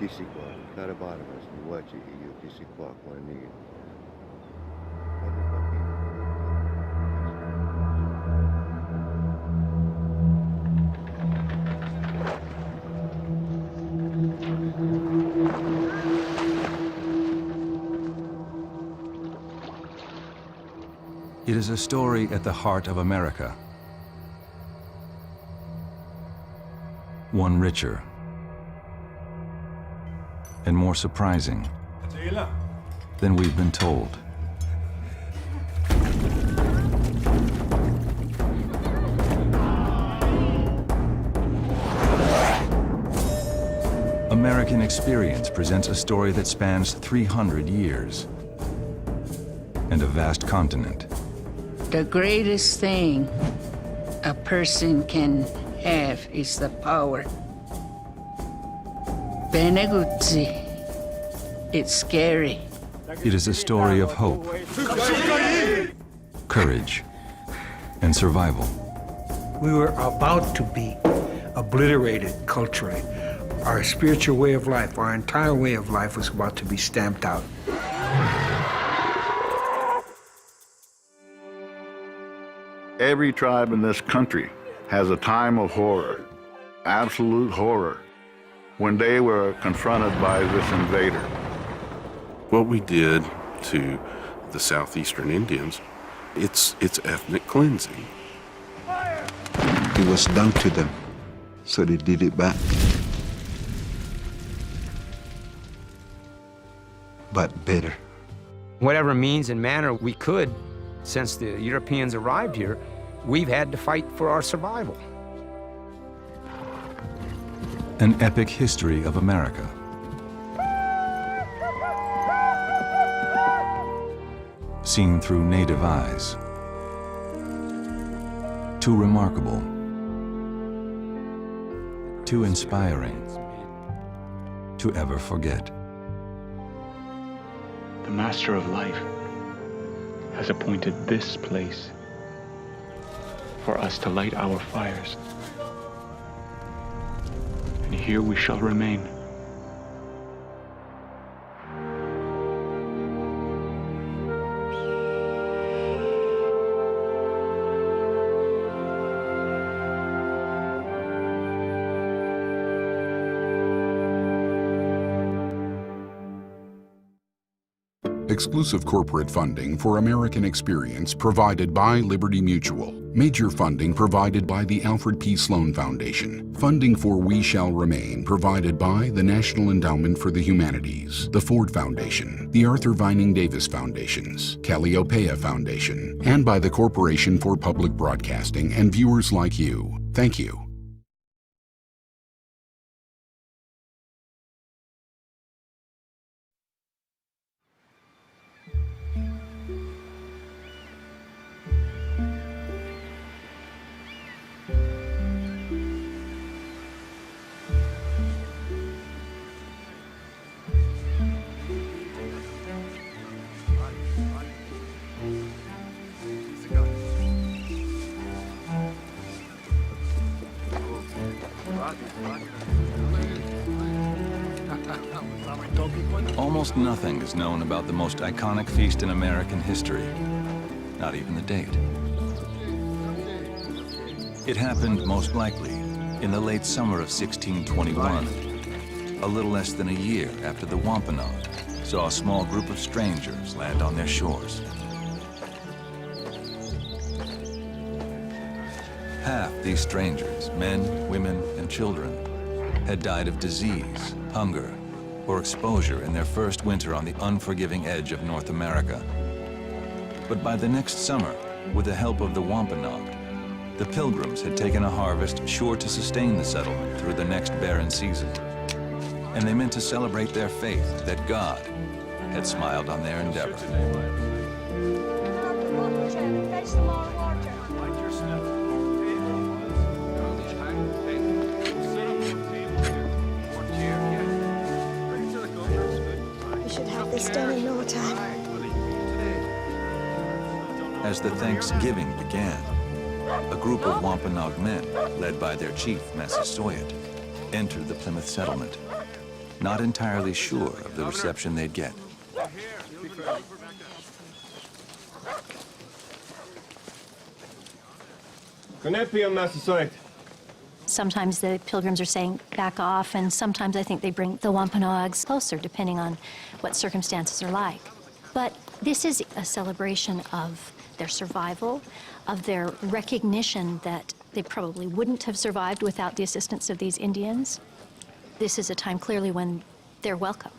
Tisikwa, Karabarabas, Niwachi, iyo Tisikwa, Kwani. It is a story at the heart of America. One richer and more surprising than we've been told. American Experience presents a story that spans 300 years and a vast continent. The greatest thing a person can have is the power. Beneguzzi, it's scary. It is a story of hope, courage, and survival. We were about to be obliterated culturally. Our spiritual way of life, our entire way of life was about to be stamped out. Every tribe in this country has a time of horror, absolute horror, when they were confronted by this invader. What we did to the southeastern Indians, it's ethnic cleansing. It was done to them, so they did it back. But better. Whatever means and manner we could, since the Europeans arrived here, we've had to fight for our survival. An epic history of America. Seen through native eyes. Too remarkable. Too inspiring to ever forget. The Master of Life has appointed this place for us to light our fires. And here we shall remain. Exclusive corporate funding for American Experience provided by Liberty Mutual. Major funding provided by the Alfred P. Sloan Foundation. Funding for We Shall Remain provided by the National Endowment for the Humanities, the Ford Foundation, the Arthur Vining Davis Foundations, Calliopeia Foundation, and by the Corporation for Public Broadcasting and viewers like you. Thank you. Almost nothing is known about the most iconic feast in American history, not even the date. It happened most likely in the late summer of 1621, a little less than a year after the Wampanoag saw a small group of strangers land on their shores. Half these strangers, men, women, and children, had died of disease, hunger, or exposure in their first winter on the unforgiving edge of North America. But by the next summer, with the help of the Wampanoag, the Pilgrims had taken a harvest sure to sustain the settlement through the next barren season. And they meant to celebrate their faith that God had smiled on their endeavor. Done in no time. As the Thanksgiving began, a group of Wampanoag men, led by their chief, Massasoit, entered the Plymouth settlement. not entirely sure of the reception they'd get. Sometimes the pilgrims are saying, back off, and sometimes I think they bring the Wampanoags closer, depending on what circumstances are like. But this is a celebration of their survival, of their recognition that they probably wouldn't have survived without the assistance of these Indians. This is a time clearly when they're welcome.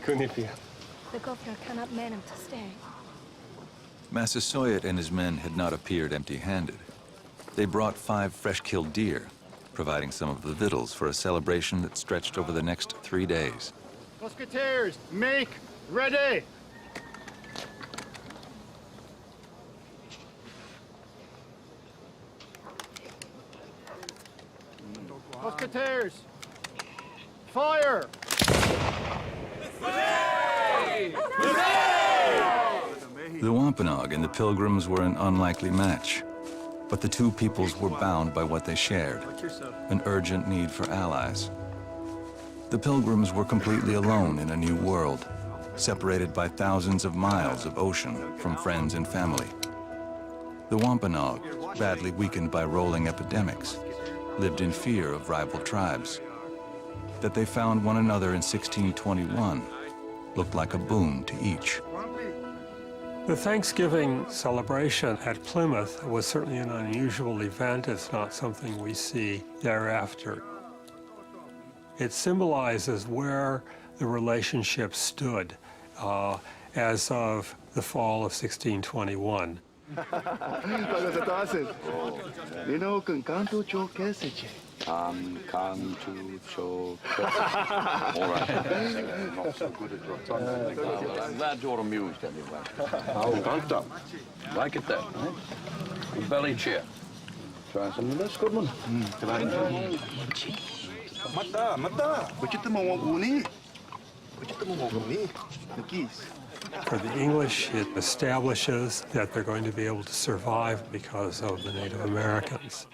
The governor cannot man him to stay. Massasoit and his men had not appeared empty-handed. They brought 5 fresh-killed deer, providing some of the victuals for a celebration that stretched over the next 3 days. Musketeers, make ready! Musketeers, fire! The Wampanoag and the Pilgrims were an unlikely match, but the two peoples were bound by what they shared, an urgent need for allies. The Pilgrims were completely alone in a new world, separated by thousands of miles of ocean from friends and family. The Wampanoag, badly weakened by rolling epidemics, lived in fear of rival tribes. That they found one another in 1621 looked like a boon to each. The Thanksgiving celebration at Plymouth was certainly an unusual event. It's not something we see thereafter. It symbolizes where the relationship stood as of the fall of 1621. All right. Not so good at your tongue. I'm glad you're amused anyway. Oh, can't like it there, eh? Good belly cheer. Try some of this, Goodman. For the English, it establishes that they're going to be able to survive because of the Native Americans.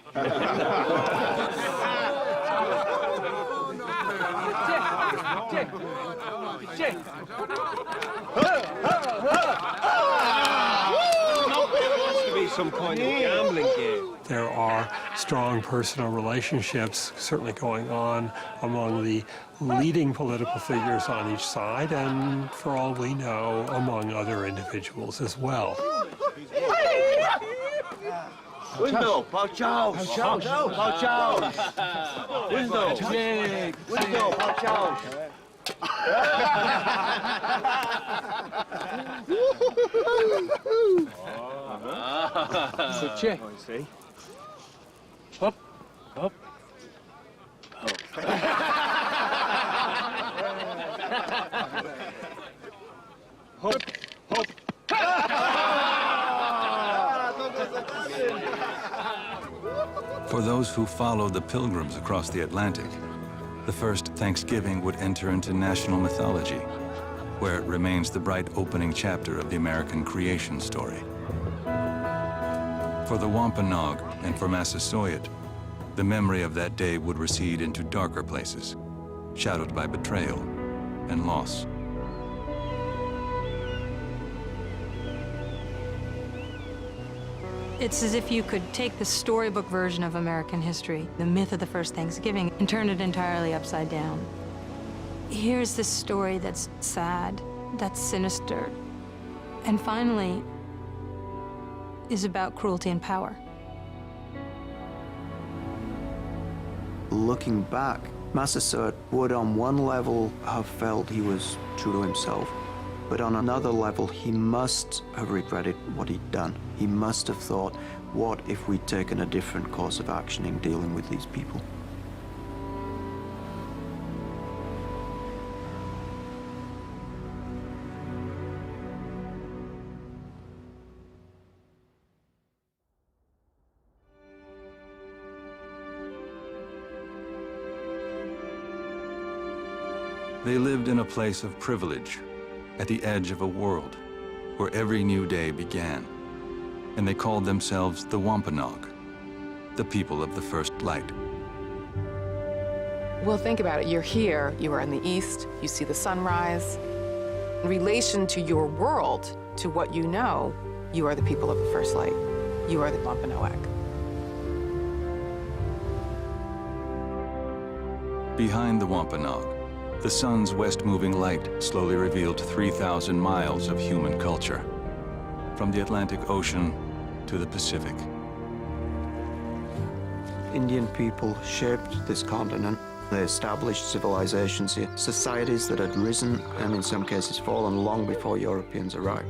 Some kind of gambling game. There are strong personal relationships certainly going on among the leading political figures on each side, and for all we know, among other individuals as well. Window, Pao Chow. Pao Chow. Pao Chow. Window. Window, Pao Chow. So check. See? Hop, hop, hop. Hop, hop. For those who followed the Pilgrims across the Atlantic, the first Thanksgiving would enter into national mythology, where it remains the bright opening chapter of the American creation story. For the Wampanoag and for Massasoit, the memory of that day would recede into darker places, shadowed by betrayal and loss. It's as if you could take the storybook version of American history, the myth of the first Thanksgiving, and turn it entirely upside down. Here's this story that's sad, that's sinister, and finally is about cruelty and power. Looking back, Massasoit would on one level have felt he was true to himself, but on another level he must have regretted what he'd done. He must have thought, what if we'd taken a different course of action in dealing with these people? They lived in a place of privilege, at the edge of a world, where every new day began, and they called themselves the Wampanoag, the people of the first light. Well, think about it. You're here, you are in the east, you see the sunrise. In relation to your world, to what you know, you are the people of the first light. You are the Wampanoag. Behind the Wampanoag, the sun's west-moving light slowly revealed 3,000 miles of human culture, from the Atlantic Ocean to the Pacific. Indian people shaped this continent. They established civilizations here, societies that had risen and in some cases fallen long before Europeans arrived.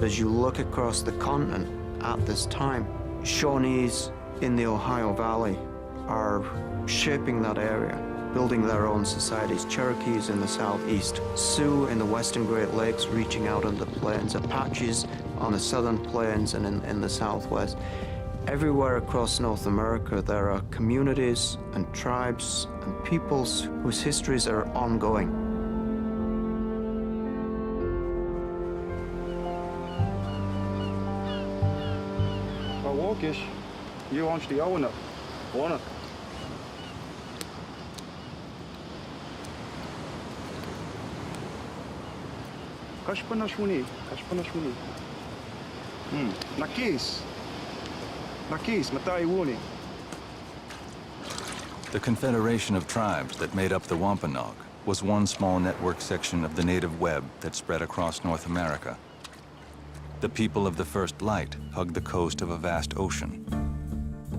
As you look across the continent at this time, Shawnees in the Ohio Valley are shaping that area, building their own societies. Cherokees in the southeast, Sioux in the western Great Lakes reaching out on the plains, Apaches on the southern plains and in the southwest. Everywhere across North America, there are communities and tribes and peoples whose histories are ongoing. Walkish, you want the owner, wanna? Kashpanashwini. Nakis. Matai Wuni. The confederation of tribes that made up the Wampanoag was one small network section of the native web that spread across North America. The people of the first light hugged the coast of a vast ocean.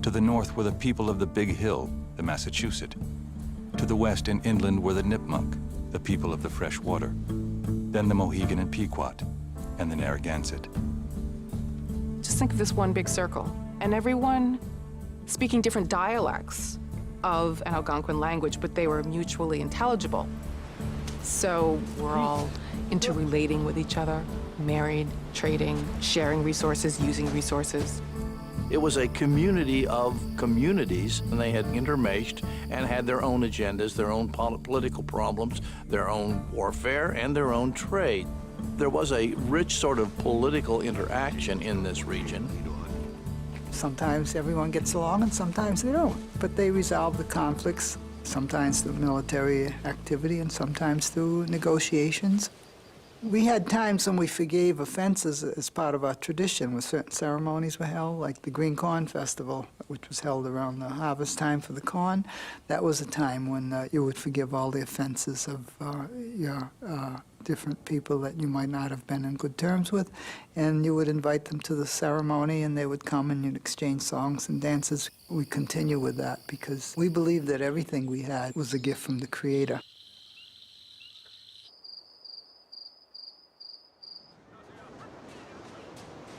To the north were the people of the Big Hill, the Massachusetts. To the west and inland were the Nipmuc, the people of the fresh water. Then the Mohegan and Pequot, and the Narragansett. Just think of this one big circle, and everyone speaking different dialects of an Algonquin language, but they were mutually intelligible. So we're all interrelating with each other, married, trading, sharing resources, using resources. It was a community of communities, and they had intermeshed and had their own agendas, their own political problems, their own warfare, and their own trade. There was a rich sort of political interaction in this region. Sometimes everyone gets along and sometimes they don't, but they resolve the conflicts, sometimes through military activity and sometimes through negotiations. We had times when we forgave offenses as part of our tradition, when certain ceremonies were held, like the Green Corn Festival, which was held around the harvest time for the corn. That was a time when you would forgive all the offenses of your different people that you might not have been in good terms with, and you would invite them to the ceremony, and they would come and you'd exchange songs and dances. We continue with that because we believe that everything we had was a gift from the Creator.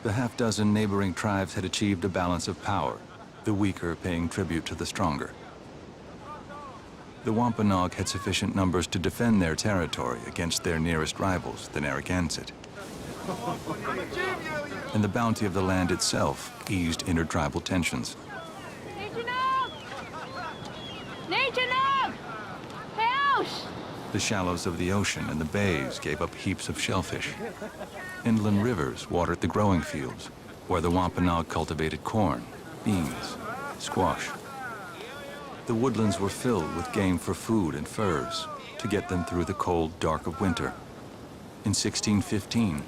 The half-dozen neighboring tribes had achieved a balance of power, the weaker paying tribute to the stronger. The Wampanoag had sufficient numbers to defend their territory against their nearest rivals, the Narragansett. And the bounty of the land itself eased intertribal tensions. The shallows of the ocean and the bays gave up heaps of shellfish. Inland rivers watered the growing fields, where the Wampanoag cultivated corn, beans, squash. The woodlands were filled with game for food and furs to get them through the cold dark of winter. In 1615,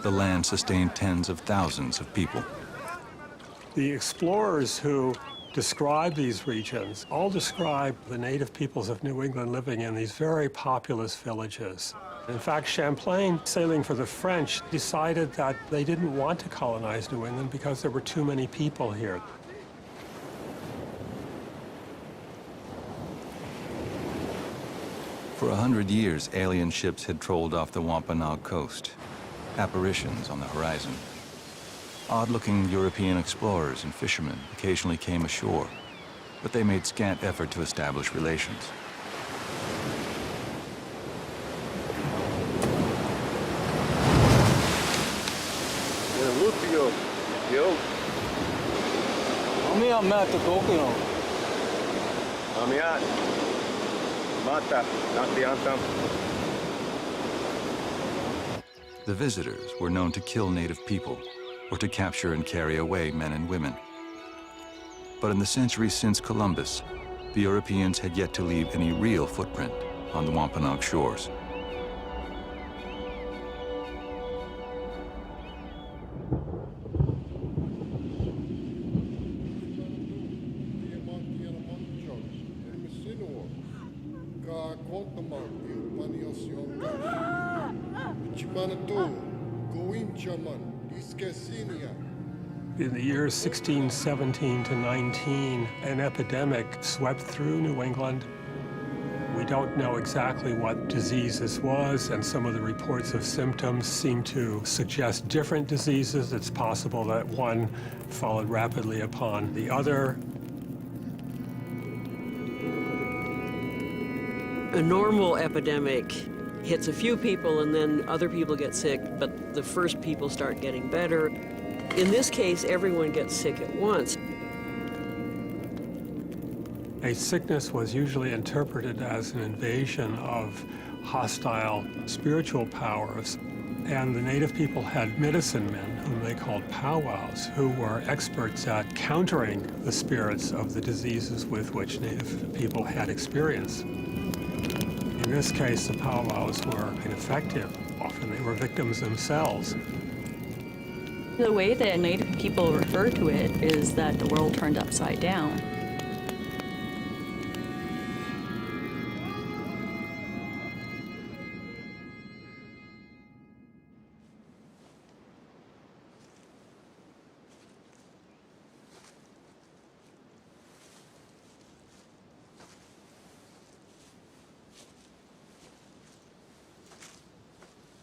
the land sustained tens of thousands of people. The explorers who describe these regions all describe the native peoples of New England living in these very populous villages. In fact, Champlain, sailing for the French, decided that they didn't want to colonize New England because there were too many people here. For 100 years, alien ships had trolled off the Wampanoag coast, apparitions on the horizon. Odd-looking European explorers and fishermen occasionally came ashore, but they made scant effort to establish relations. The visitors were known to kill native people or to capture and carry away men and women. But in the centuries since Columbus, the Europeans had yet to leave any real footprint on the Wampanoag shores. In the years 1617 to 19, an epidemic swept through New England. We don't know exactly what disease this was, and some of the reports of symptoms seem to suggest different diseases. It's possible that one followed rapidly upon the other. A normal epidemic hits a few people and then other people get sick, but the first people start getting better. In this case, everyone gets sick at once. A sickness was usually interpreted as an invasion of hostile spiritual powers, and the native people had medicine men, whom they called powwows, who were experts at countering the spirits of the diseases with which native people had experience. In this case, the powwows were ineffective. Often they were victims themselves. The way that Native people refer to it is that the world turned upside down.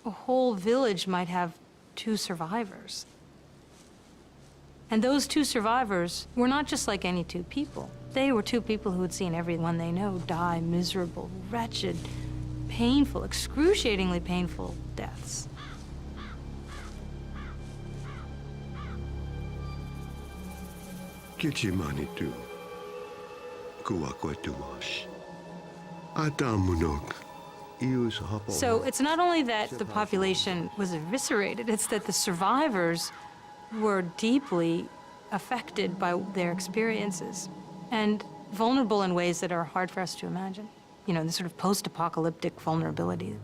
A whole village might have 2 survivors. And those 2 survivors were not just like any 2 people. They were 2 people who had seen everyone they know die miserable, wretched, painful, excruciatingly painful deaths. Kichimanitu, kuakwetuash, atamunok. So it's not only that the population was eviscerated, it's that the survivors were deeply affected by their experiences and vulnerable in ways that are hard for us to imagine. You know, the sort of post-apocalyptic vulnerability.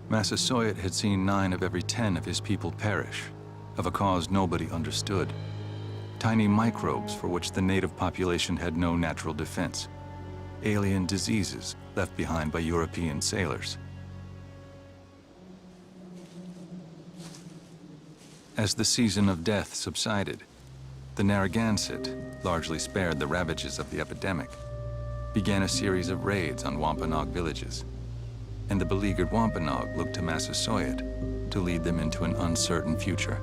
Massasoit had seen 9 of every 10 of his people perish, of a cause nobody understood. Tiny microbes for which the native population had no natural defense. Alien diseases left behind by European sailors. As the season of death subsided, the Narragansett, largely spared the ravages of the epidemic, began a series of raids on Wampanoag villages, and the beleaguered Wampanoag looked to Massasoit to lead them into an uncertain future.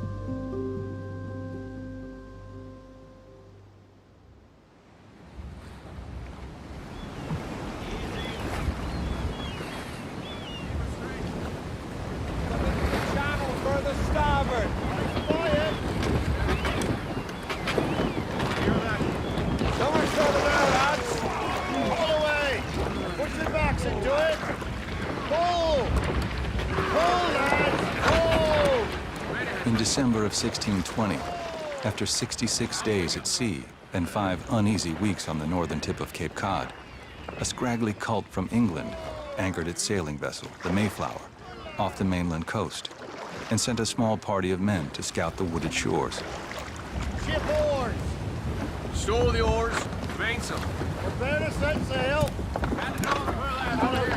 In December of 1620, after 66 days at sea and 5 uneasy weeks on the northern tip of Cape Cod, a scraggly cult from England anchored its sailing vessel, the Mayflower, off the mainland coast, and sent a small party of men to scout the wooded shores. Ship oars! Stow the oars, mainsail. Prepare to set sail. And the nose,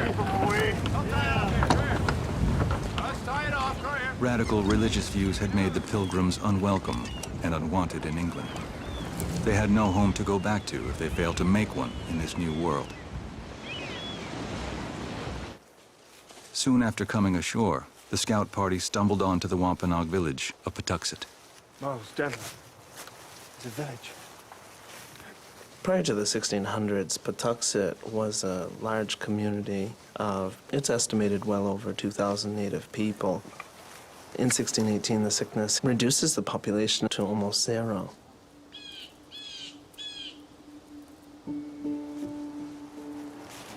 keep them away. Let's tie it off, go ahead. Radical religious views had made the Pilgrims unwelcome and unwanted in England. They had no home to go back to if they failed to make one in this new world. Soon after coming ashore, the scout party stumbled onto the Wampanoag village of Patuxet. Most deadly. It's a village. Prior to the 1600s, Patuxet was a large community of, it's estimated, well over 2,000 native people. In 1618, the sickness reduces the population to almost 0.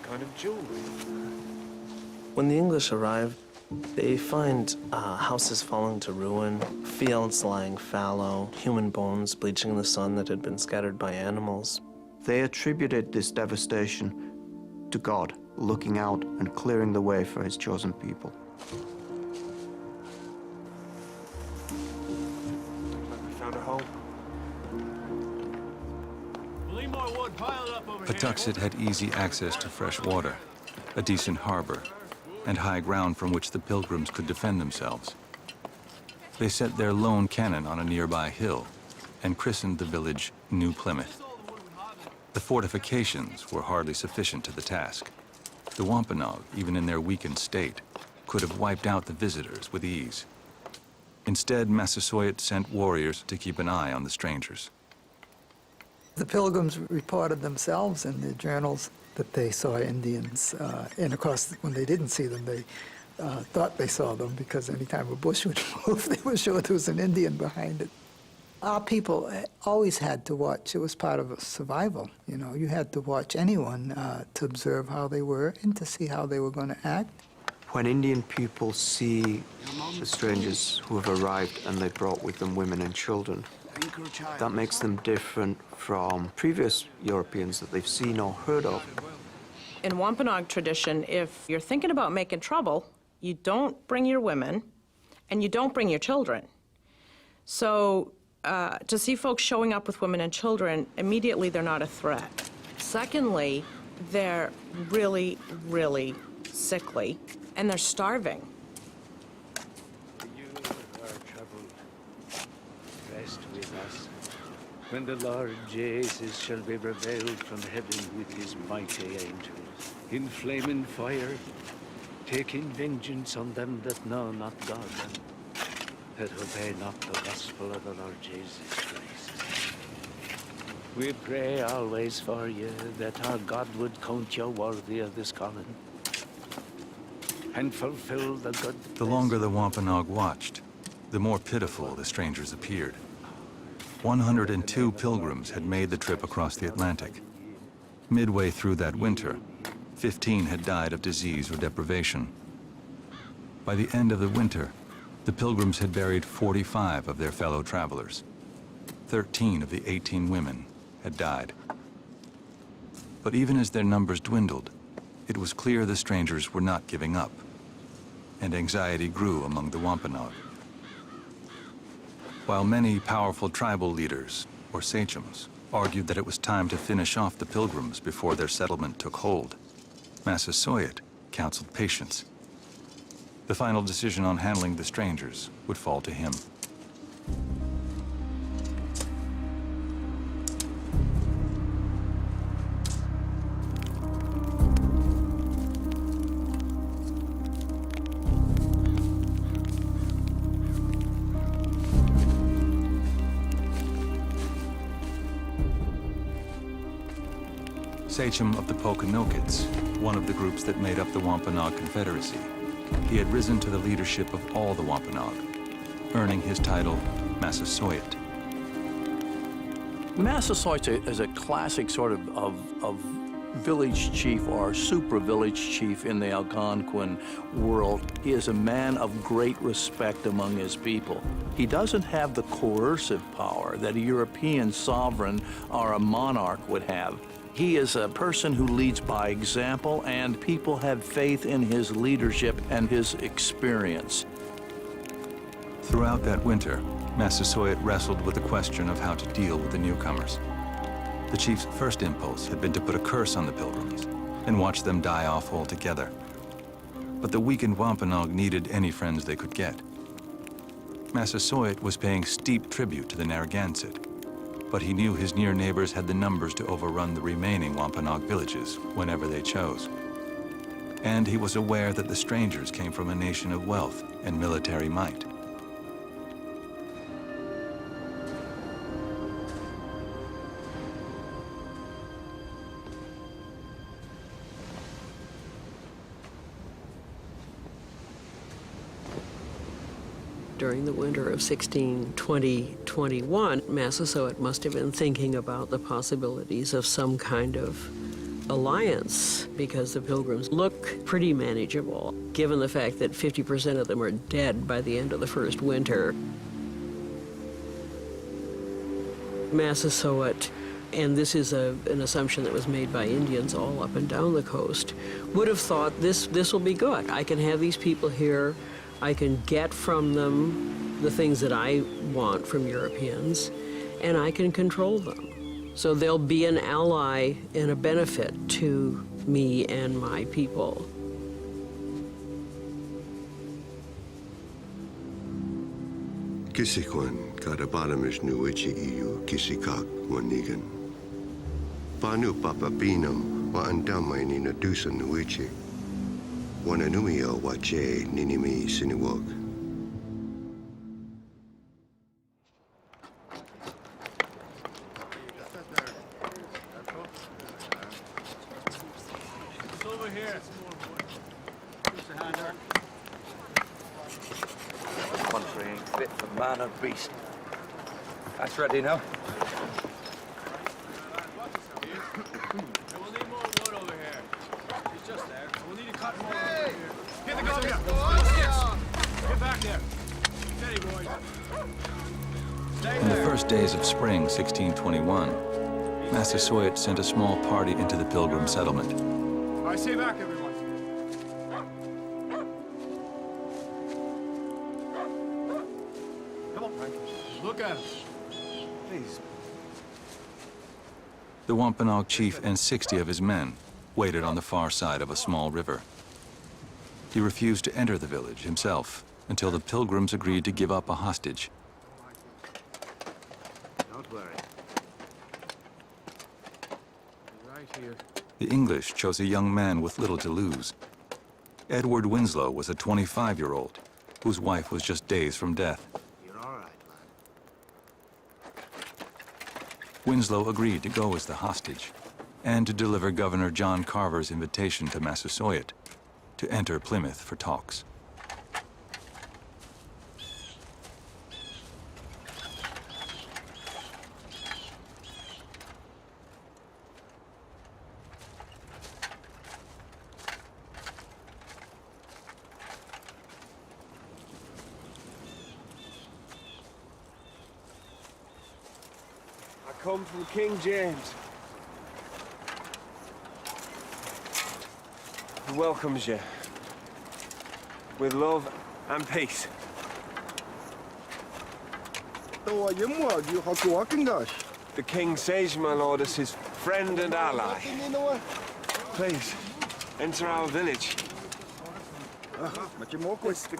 Kind of jewelry. When the English arrived, They find houses falling to ruin, fields lying fallow, human bones bleaching in the sun that had been scattered by animals. They attributed this devastation to God, looking out and clearing the way for his chosen people. We found a home. We'll need more wood piled up over here. Patuxet had easy access to fresh water, a decent harbor, and high ground from which the Pilgrims could defend themselves. They set their lone cannon on a nearby hill and christened the village New Plymouth. The fortifications were hardly sufficient to the task. The Wampanoag, even in their weakened state, could have wiped out the visitors with ease. Instead, Massasoit sent warriors to keep an eye on the strangers. The Pilgrims reported themselves in their journals that they saw Indians, and of course, when they didn't see them, they thought they saw them, because anytime a bush would move, they were sure there was an Indian behind it. Our people always had to watch. It was part of survival. You know, you had to watch anyone to observe how they were and to see how they were going to act. When Indian people see the strangers who have arrived and they brought with them women and children, that makes them different from previous Europeans that they've seen or heard of. In Wampanoag tradition, if you're thinking about making trouble, you don't bring your women and you don't bring your children. So to see folks showing up with women and children, immediately they're not a threat. Secondly, they're really, really sickly and they're starving. Rest with us, when the Lord Jesus shall be revealed from heaven with his mighty angels, in flaming fire, taking vengeance on them that know not God, and that obey not the gospel of the Lord Jesus Christ. We pray always for you, that our God would count you worthy of this calling, and fulfill the good. The longer the Wampanoag watched, the more pitiful the strangers appeared. 102 pilgrims had made the trip across the Atlantic. Midway through that winter, 15 had died of disease or deprivation. By the end of the winter, the pilgrims had buried 45 of their fellow travelers. 13 of the 18 women had died. But even as their numbers dwindled, it was clear the strangers were not giving up, and anxiety grew among the Wampanoag. While many powerful tribal leaders, or sachems, argued that it was time to finish off the pilgrims before their settlement took hold, Massasoit counseled patience. The final decision on handling the strangers would fall to him. Sachem of the Pokanokets, one of the groups that made up the Wampanoag Confederacy. He had risen to the leadership of all the Wampanoag, earning his title Massasoit. Massasoit is a classic sort of village chief or super village chief in the Algonquin world. He is a man of great respect among his people. He doesn't have the coercive power that a European sovereign or a monarch would have. He is a person who leads by example, and people have faith in his leadership and his experience. Throughout that winter, Massasoit wrestled with the question of how to deal with the newcomers. The chief's first impulse had been to put a curse on the pilgrims and watch them die off altogether. But the weakened Wampanoag needed any friends they could get. Massasoit was paying steep tribute to the Narragansett, but he knew his near neighbors had the numbers to overrun the remaining Wampanoag villages whenever they chose. And he was aware that the strangers came from a nation of wealth and military might. During the winter of 1620-21, Massasoit must have been thinking about the possibilities of some kind of alliance because the Pilgrims look pretty manageable, given the fact that 50% of them are dead by the end of the first winter. Massasoit, and this is an assumption that was made by Indians all up and down the coast, would have thought this will be good. I can have these people here. I can get from them the things that I want from Europeans, and I can control them. So they'll be an ally and a benefit to me and my people. Kisikwan kada banamis nuichi iu kisikak wanigan. Panu papapinam wa andamay ni nadusa nuichi. Wananumio wache ninimi siniwok. It's over here. Country ain't fit for man or beast. That's ready now. We'll need more wood over here. It's just there. We'll need to cut more over here. Get the gun here. Get back there. Steady, boys. Stay In the there. first days of spring 1621, Massasoit sent a small party into the Pilgrim settlement. All right, stay back, everyone. Come on. Look at him. Please. The Wampanoag chief and 60 of his men waited on the far side of a small river. He refused to enter the village himself until the Pilgrims agreed to give up a hostage. Don't worry. Right here. The English chose a young man with little to lose. Edward Winslow was a 25-year-old whose wife was just days from death. You're all right, lad. Winslow agreed to go as the hostage and to deliver Governor John Carver's invitation to Massasoit to enter Plymouth for talks. I come from King James, who welcomes you with love and peace. The king says, my lord, is his friend and ally. Please, enter our village. It's the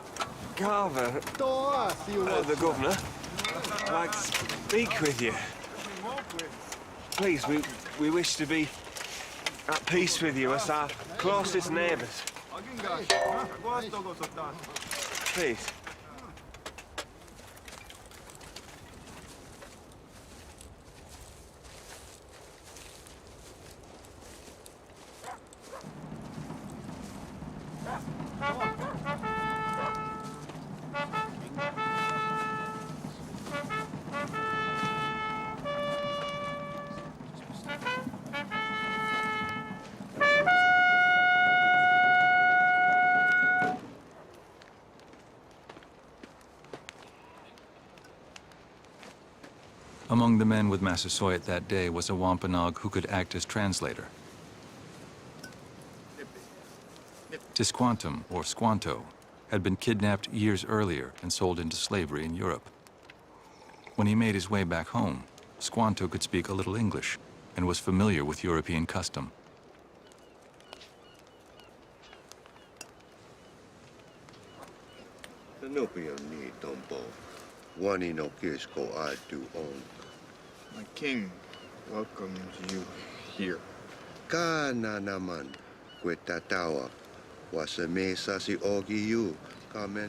Carver, the governor. I'd like to speak with you. Please, we wish to be at peace with you as our closest neighbours. Please. Among the men with Massasoit that day was a Wampanoag who could act as translator. Tisquantum, or Squanto, had been kidnapped years earlier and sold into slavery in Europe. When he made his way back home, Squanto could speak a little English and was familiar with European custom. My king welcomes you here.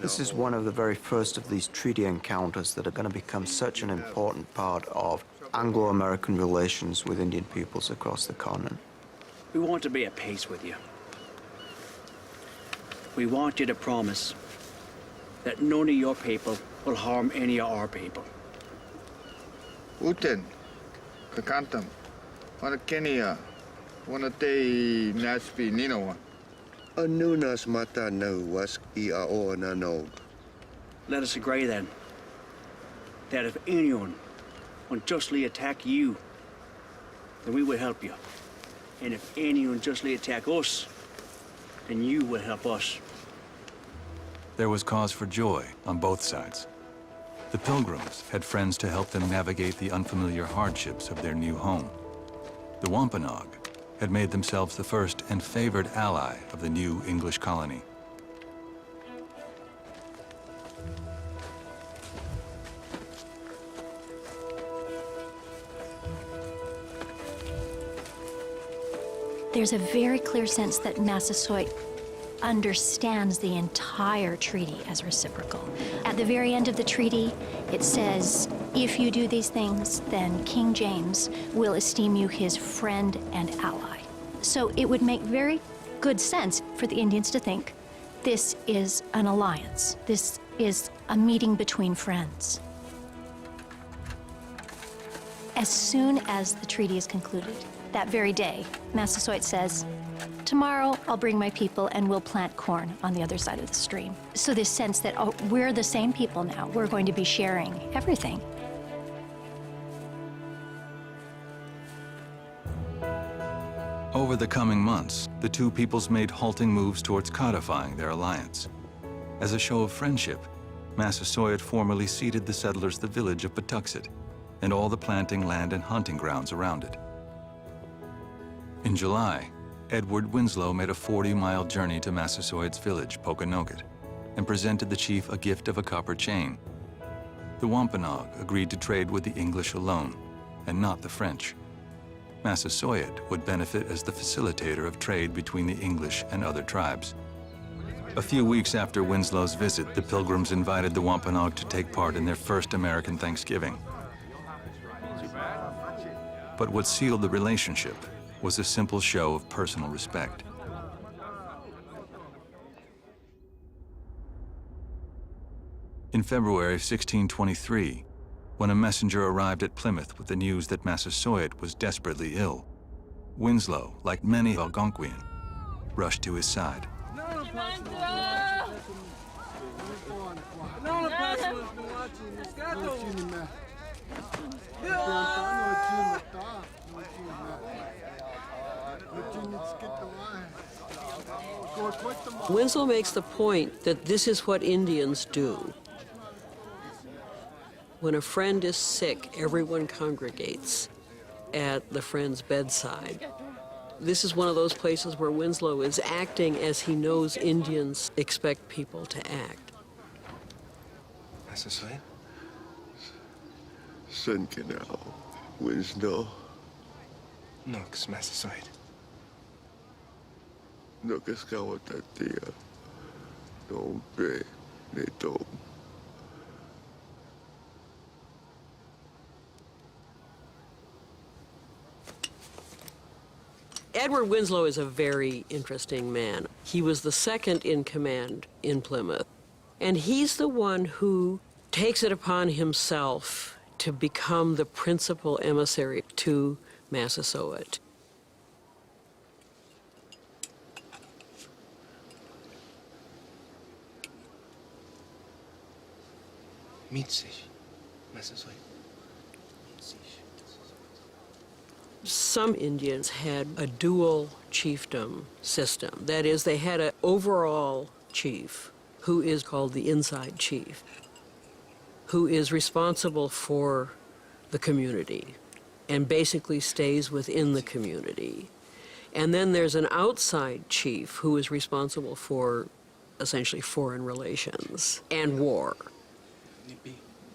This is one of the very first of these treaty encounters that are going to become such an important part of Anglo-American relations with Indian peoples across the continent. We want to be at peace with you. We want you to promise that none of your people will harm any of our people. Uten, Kakantam, Wanakenia, Wanate Naspi Ninoa. Anunas mata no was ia o na no. Let us agree then that if anyone unjustly attack you, then we will help you. And if anyone unjustly attack us, then you will help us. There was cause for joy on both sides. The Pilgrims had friends to help them navigate the unfamiliar hardships of their new home. The Wampanoag had made themselves the first and favored ally of the new English colony. There's a very clear sense that Massasoit understands the entire treaty as reciprocal. At the very end of the treaty, it says, if you do these things, then King James will esteem you his friend and ally. So it would make very good sense for the Indians to think, this is an alliance. This is a meeting between friends. As soon as the treaty is concluded, that very day, Massasoit says, tomorrow I'll bring my people and we'll plant corn on the other side of the stream. So this sense that, oh, we're the same people now. We're going to be sharing everything. Over the coming months, the two peoples made halting moves towards codifying their alliance. As a show of friendship, Massasoit formally ceded the settlers the village of Patuxet and all the planting land and hunting grounds around it. In July, Edward Winslow made a 40-mile journey to Massasoit's village, Pokanoket, and presented the chief a gift of a copper chain. The Wampanoag agreed to trade with the English alone, and not the French. Massasoit would benefit as the facilitator of trade between the English and other tribes. A few weeks after Winslow's visit, the Pilgrims invited the Wampanoag to take part in their first American Thanksgiving. But what sealed the relationship was a simple show of personal respect. In February of 1623, when a messenger arrived at Plymouth with the news that Massasoit was desperately ill, Winslow, like many Algonquian, rushed to his side. Winslow makes the point that this is what Indians do. When a friend is sick, everyone congregates at the friend's bedside. This is one of those places where Winslow is acting as he knows Indians expect people to act. Massasoit? Sun Canal, Winslow. Nox, Massasoit. Nox Kawatatia. No be, ne dom. Edward Winslow is a very interesting man. He was the second in command in Plymouth, and he's the one who takes it upon himself to become the principal emissary to Massasoit. Mitzig, Massasoit. Some Indians had a dual chiefdom system. That is, they had an overall chief who is called the inside chief, who is responsible for the community and basically stays within the community. And then there's an outside chief who is responsible for essentially foreign relations and war.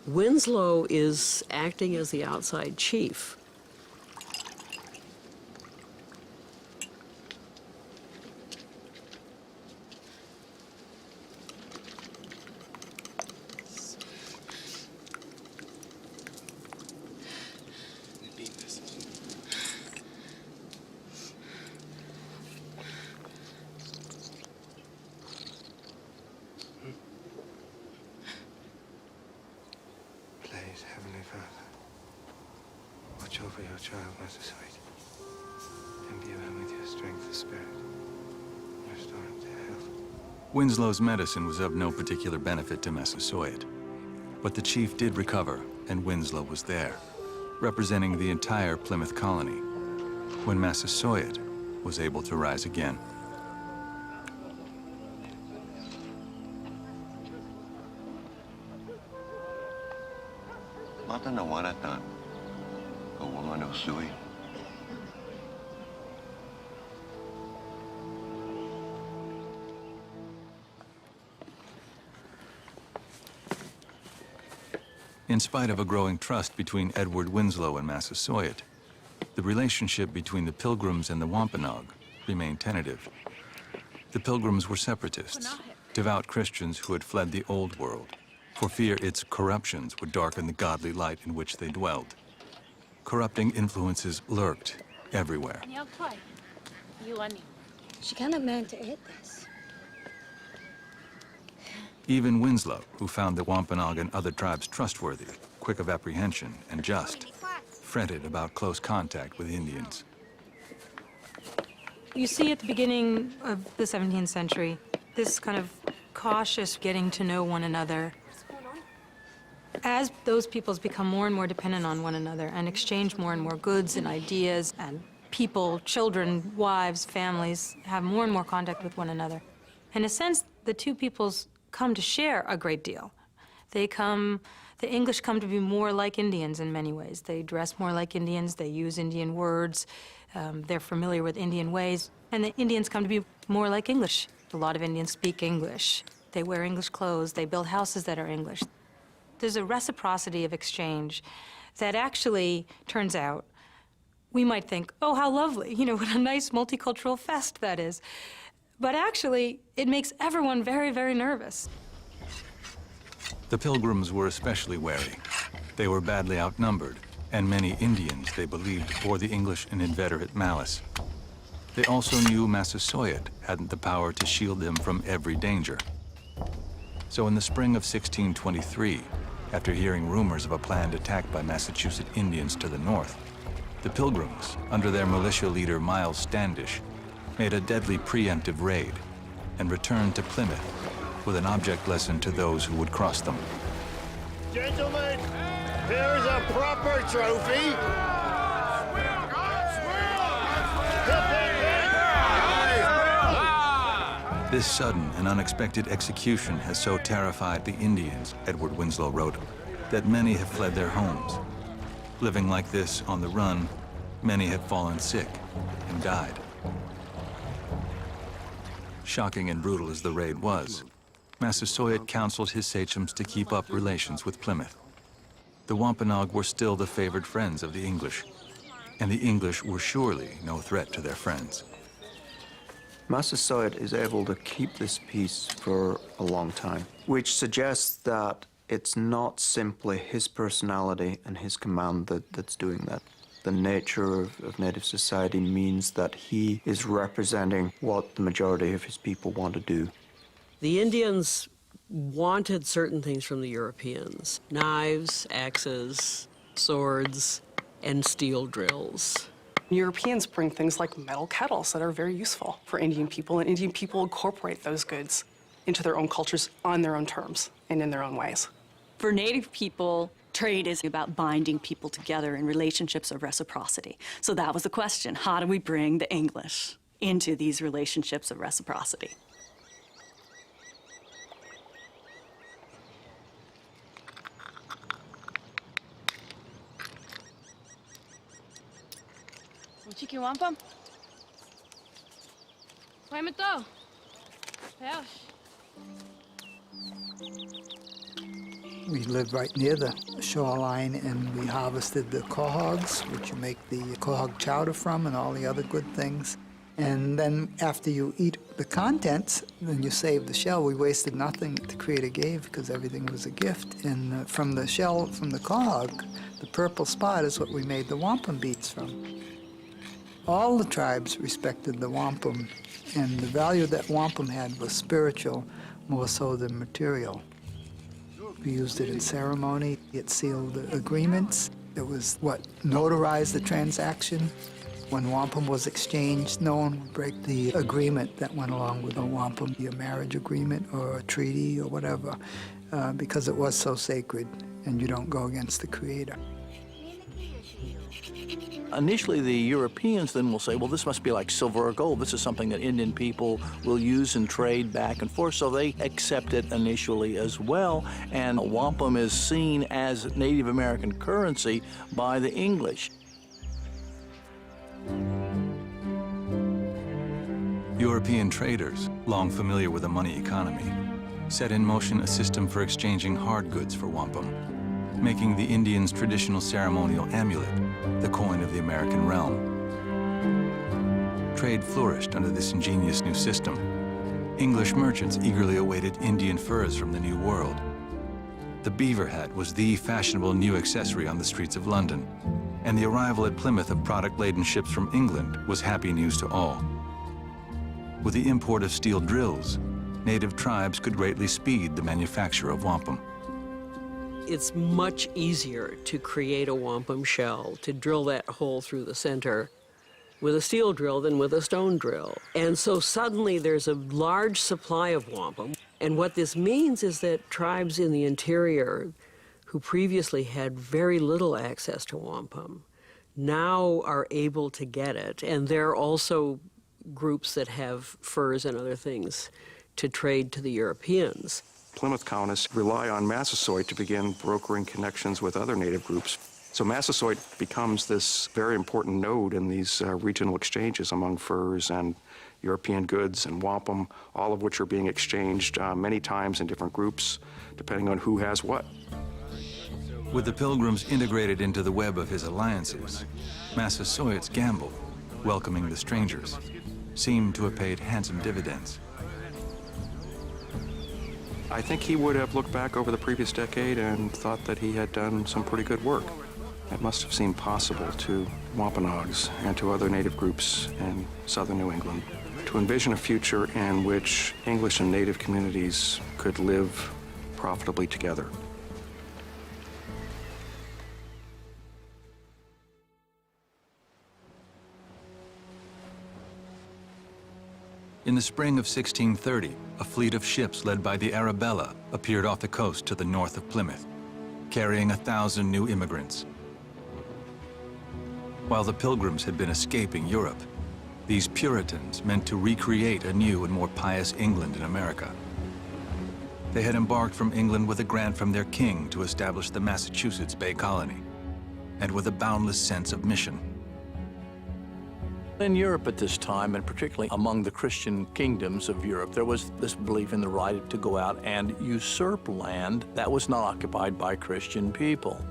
Winslow is acting as the outside chief. Please, Heavenly Father, watch over your child, Massasoit. Imbue him with strength of spirit. Restore him to health. Winslow's medicine was of no particular benefit to Massasoit, but the chief did recover, and Winslow was there, representing the entire Plymouth colony, when Massasoit was able to rise again. Mata na waratan. Kawangan o sui. In spite of a growing trust between Edward Winslow and Massasoit, the relationship between the Pilgrims and the Wampanoag remained tentative. The Pilgrims were separatists, devout Christians who had fled the Old World, for fear its corruptions would darken the godly light in which they dwelled. Corrupting influences lurked everywhere. She cannot meant to eat this. Even Winslow, who found the Wampanoag and other tribes trustworthy, quick of apprehension, and just, fretted about close contact with Indians. You see at the beginning of the 17th century, this kind of cautious getting to know one another. As those peoples become more and more dependent on one another and exchange more and more goods and ideas, and people, children, wives, families have more and more contact with one another. In a sense, the two peoples come to share a great deal. The English come to be more like Indians in many ways. They dress more like Indians, they use Indian words, they're familiar with Indian ways, and the Indians come to be more like English. A lot of Indians speak English. They wear English clothes, they build houses that are English. There's a reciprocity of exchange that actually turns out, we might think, oh, how lovely, you know, what a nice multicultural fest that is. But actually, it makes everyone very, very nervous. The Pilgrims were especially wary. They were badly outnumbered, and many Indians, they believed, bore the English in inveterate malice. They also knew Massasoit hadn't the power to shield them from every danger. So in the spring of 1623, after hearing rumors of a planned attack by Massachusetts Indians to the north, the Pilgrims, under their militia leader Miles Standish, made a deadly preemptive raid and returned to Plymouth with an object lesson to those who would cross them. Gentlemen, here's a proper trophy. This sudden and unexpected execution has so terrified the Indians, Edward Winslow wrote, that many have fled their homes. Living like this on the run, many have fallen sick and died. Shocking and brutal as the raid was, Massasoit counseled his sachems to keep up relations with Plymouth. The Wampanoag were still the favored friends of the English, and the English were surely no threat to their friends. Massasoit is able to keep this peace for a long time, which suggests that it's not simply his personality and his command that's doing that. The nature of native society means that he is representing what the majority of his people want to do. The Indians wanted certain things from the Europeans: knives, axes, swords, and steel drills. Europeans bring things like metal kettles that are very useful for Indian people, and Indian people incorporate those goods into their own cultures on their own terms and in their own ways. For Native people, trade is about binding people together in relationships of reciprocity. So that was the question. How do we bring the English into these relationships of reciprocity? Chiki wampum? Why to? We lived right near the shoreline, and we harvested the quahogs, which you make the quahog chowder from and all the other good things. And then after you eat the contents, then you save the shell. We wasted nothing to create a game because everything was a gift. And from the shell, from the quahog, the purple spot is what we made the wampum beads from. All the tribes respected the wampum, and the value that wampum had was spiritual more so than material. We used it in ceremony. It sealed agreements. It was what notarized the transaction. When wampum was exchanged, no one would break the agreement that went along with a wampum, be a marriage agreement or a treaty or whatever, because it was so sacred, and you don't go against the Creator. Initially, the Europeans then will say, well, this must be like silver or gold. This is something that Indian people will use and trade back and forth, so they accept it initially as well. And wampum is seen as Native American currency by the English. European traders, long familiar with the money economy, set in motion a system for exchanging hard goods for wampum, making the Indians' traditional ceremonial amulet the coin of the American realm. Trade flourished under this ingenious new system. English merchants eagerly awaited Indian furs from the New World. The beaver hat was the fashionable new accessory on the streets of London, and the arrival at Plymouth of product-laden ships from England was happy news to all. With the import of steel drills, native tribes could greatly speed the manufacture of wampum. It's much easier to create a wampum shell, to drill that hole through the center with a steel drill than with a stone drill. And so suddenly there's a large supply of wampum. And what this means is that tribes in the interior who previously had very little access to wampum now are able to get it. And there are also groups that have furs and other things to trade to the Europeans. Plymouth colonists rely on Massasoit to begin brokering connections with other native groups. So Massasoit becomes this very important node in these regional exchanges among furs and European goods and wampum, all of which are being exchanged many times in different groups, depending on who has what. With the Pilgrims integrated into the web of his alliances, Massasoit's gamble, welcoming the strangers, seemed to have paid handsome dividends. I think he would have looked back over the previous decade and thought that he had done some pretty good work. It must have seemed possible to Wampanoags and to other native groups in southern New England to envision a future in which English and native communities could live profitably together. In the spring of 1630, a fleet of ships led by the Arabella appeared off the coast to the north of Plymouth, carrying 1,000 new immigrants. While the Pilgrims had been escaping Europe, these Puritans meant to recreate a new and more pious England in America. They had embarked from England with a grant from their king to establish the Massachusetts Bay Colony, and with a boundless sense of mission. In Europe at this time, and particularly among the Christian kingdoms of Europe, there was this belief in the right to go out and usurp land that was not occupied by Christian people.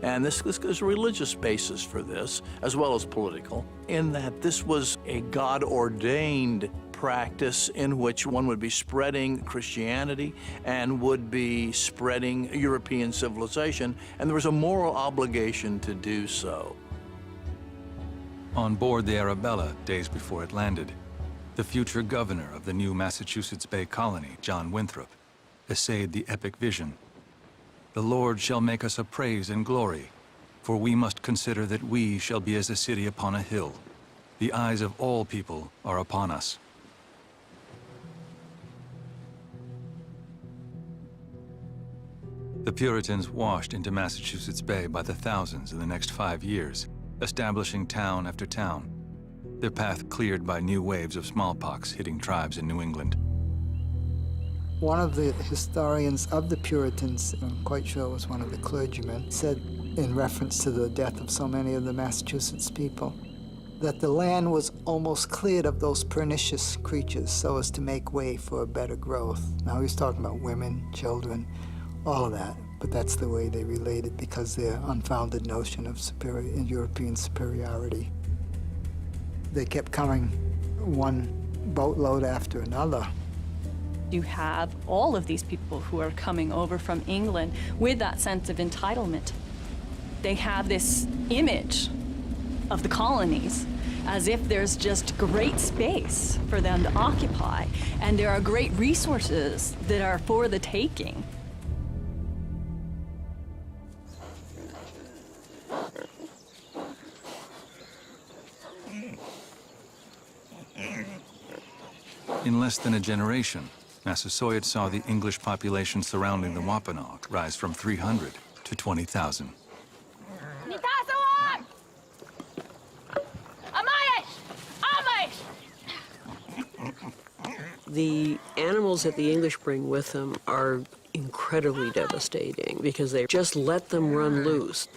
And this is a religious basis for this, as well as political, in that this was a God-ordained practice in which one would be spreading Christianity and would be spreading European civilization, and there was a moral obligation to do so. On board the Arabella, days before it landed, the future governor of the new Massachusetts Bay Colony, John Winthrop, essayed the epic vision. The Lord shall make us a praise and glory, for we must consider that we shall be as a city upon a hill. The eyes of all people are upon us. The Puritans washed into Massachusetts Bay by the thousands in the next 5 years, establishing town after town, their path cleared by new waves of smallpox hitting tribes in New England. One of the historians of the Puritans, I'm quite sure it was one of the clergymen, said in reference to the death of so many of the Massachusetts people, that the land was almost cleared of those pernicious creatures so as to make way for a better growth. Now he was talking about women, children, all of that. But that's the way they related because their unfounded notion of European superiority. They kept coming one boatload after another. You have all of these people who are coming over from England with that sense of entitlement. They have this image of the colonies as if there's just great space for them to occupy, and there are great resources that are for the taking. In less than a generation, Massasoit saw the English population surrounding the Wampanoag rise from 300 to 20,000. The animals that the English bring with them are incredibly devastating because they just let them run loose.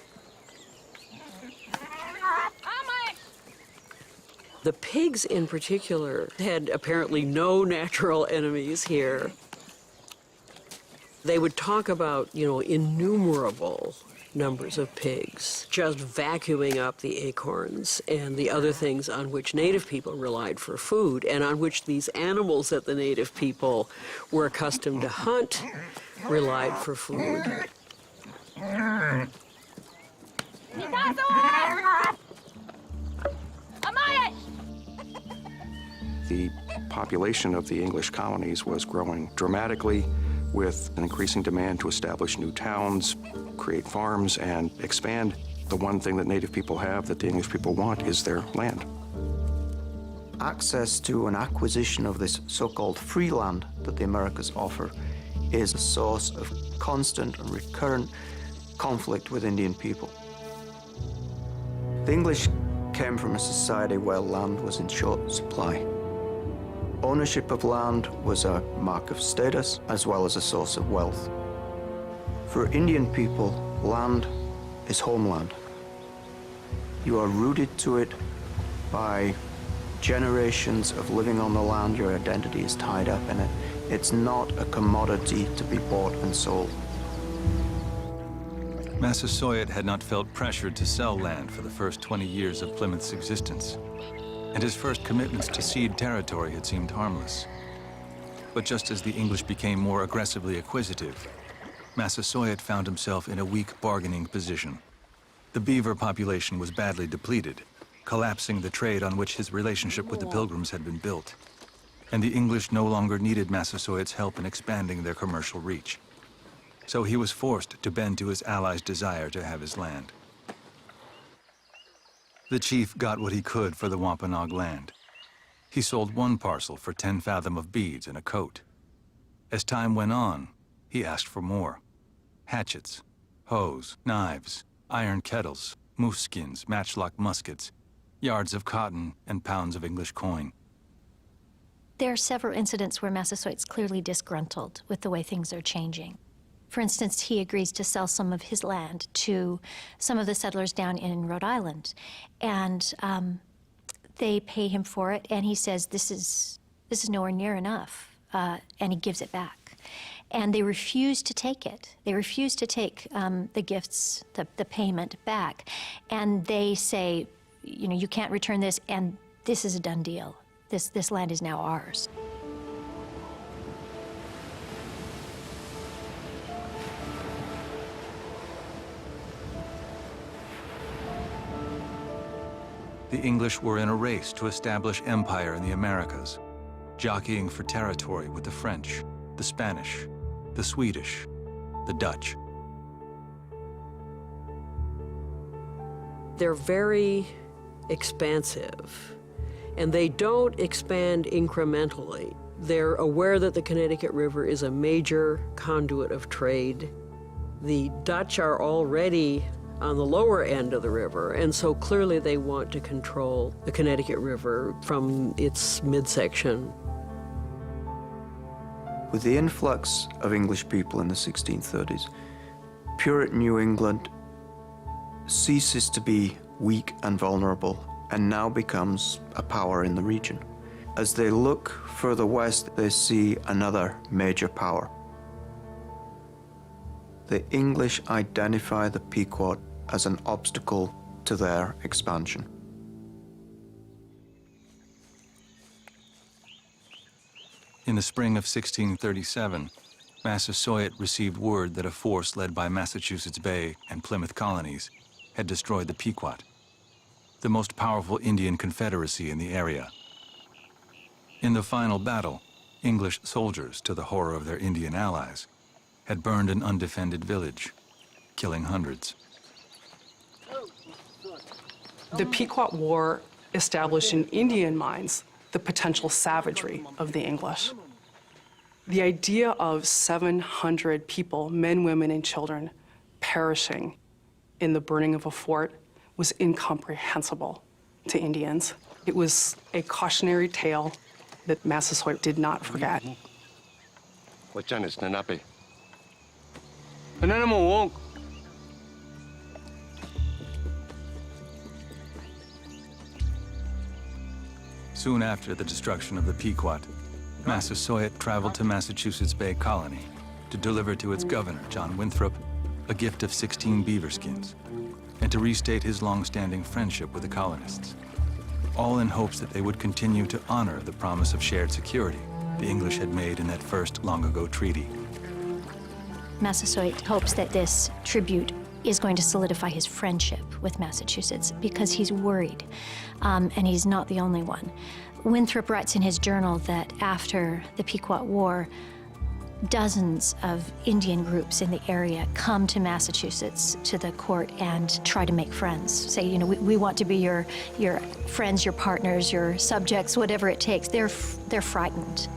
The pigs in particular had apparently no natural enemies here. They would talk about, innumerable numbers of pigs just vacuuming up the acorns and the other things on which native people relied for food and on which these animals that the native people were accustomed to hunt relied for food. The population of the English colonies was growing dramatically, with an increasing demand to establish new towns, create farms, and expand. The one thing that native people have that the English people want is their land. Access to an acquisition of this so-called free land that the Americas offer is a source of constant and recurrent conflict with Indian people. The English came from a society where land was in short supply. Ownership of land was a mark of status as well as a source of wealth. For Indian people, land is homeland. You are rooted to it by generations of living on the land. Your identity is tied up in it. It's not a commodity to be bought and sold. Massasoit had not felt pressured to sell land for the first 20 years of Plymouth's existence, and his first commitments to cede territory had seemed harmless. But just as the English became more aggressively acquisitive, Massasoit found himself in a weak bargaining position. The beaver population was badly depleted, collapsing the trade on which his relationship with the Pilgrims had been built. And the English no longer needed Massasoit's help in expanding their commercial reach. So he was forced to bend to his allies' desire to have his land. The chief got what he could for the Wampanoag land. He sold one parcel for 10 fathom of beads and a coat. As time went on, he asked for more. Hatchets, hoes, knives, iron kettles, moose skins, matchlock muskets, yards of cotton, and pounds of English coin. There are several incidents where Massasoit's clearly disgruntled with the way things are changing. For instance, he agrees to sell some of his land to some of the settlers down in Rhode Island, and they pay him for it, and he says, this is nowhere near enough, and he gives it back. And they refuse to take it. They refuse to take the gifts, the payment back, and they say, you can't return this, and this is a done deal. This land is now ours. The English were in a race to establish empire in the Americas, jockeying for territory with the French, the Spanish, the Swedish, the Dutch. They're very expansive, and they don't expand incrementally. They're aware that the Connecticut River is a major conduit of trade. The Dutch are already on the lower end of the river, and so clearly they want to control the Connecticut River from its midsection. With the influx of English people in the 1630s, Puritan New England ceases to be weak and vulnerable and now becomes a power in the region. As they look further west, they see another major power. The English identify the Pequot as an obstacle to their expansion. In the spring of 1637, Massasoit received word that a force led by Massachusetts Bay and Plymouth colonies had destroyed the Pequot, the most powerful Indian confederacy in the area. In the final battle, English soldiers, to the horror of their Indian allies, had burned an undefended village, killing hundreds. The Pequot War established in Indian minds the potential savagery of the English. The idea of 700 people, men, women, and children, perishing in the burning of a fort was incomprehensible to Indians. It was a cautionary tale that Massasoit did not forget. Wachanes nanape. Ananamo wonk. Soon after the destruction of the Pequot, Massasoit traveled to Massachusetts Bay Colony to deliver to its governor, John Winthrop, a gift of 16 beaver skins, and to restate his long-standing friendship with the colonists, all in hopes that they would continue to honor the promise of shared security the English had made in that first long-ago treaty. Massasoit hopes that this tribute is going to solidify his friendship with Massachusetts because he's worried, and he's not the only one. Winthrop writes in his journal that after the Pequot War, dozens of Indian groups in the area come to Massachusetts, to the court, and try to make friends. Say, you know, we want to be your friends, your partners, your subjects, whatever it takes. They're frightened.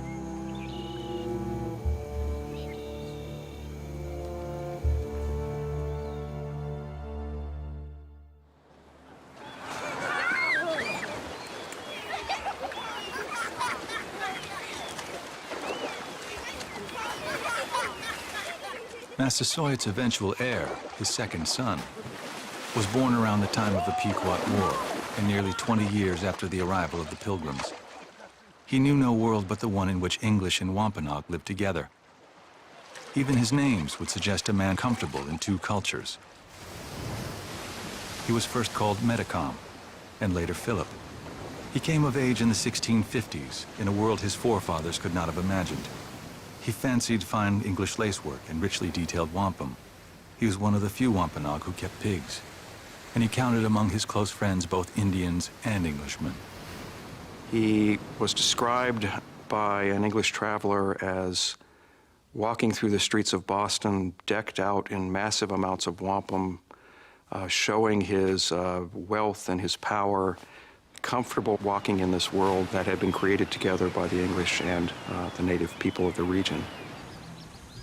Massasoit's eventual heir, his second son, was born around the time of the Pequot War and nearly 20 years after the arrival of the Pilgrims. He knew no world but the one in which English and Wampanoag lived together. Even his names would suggest a man comfortable in two cultures. He was first called Metacom, and later Philip. He came of age in the 1650s in a world his forefathers could not have imagined. He fancied fine English lacework and richly detailed wampum. He was one of the few Wampanoag who kept pigs, and he counted among his close friends both Indians and Englishmen. He was described by an English traveler as walking through the streets of Boston, decked out in massive amounts of wampum, showing his wealth and his power, comfortable walking in this world that had been created together by the English and the native people of the region.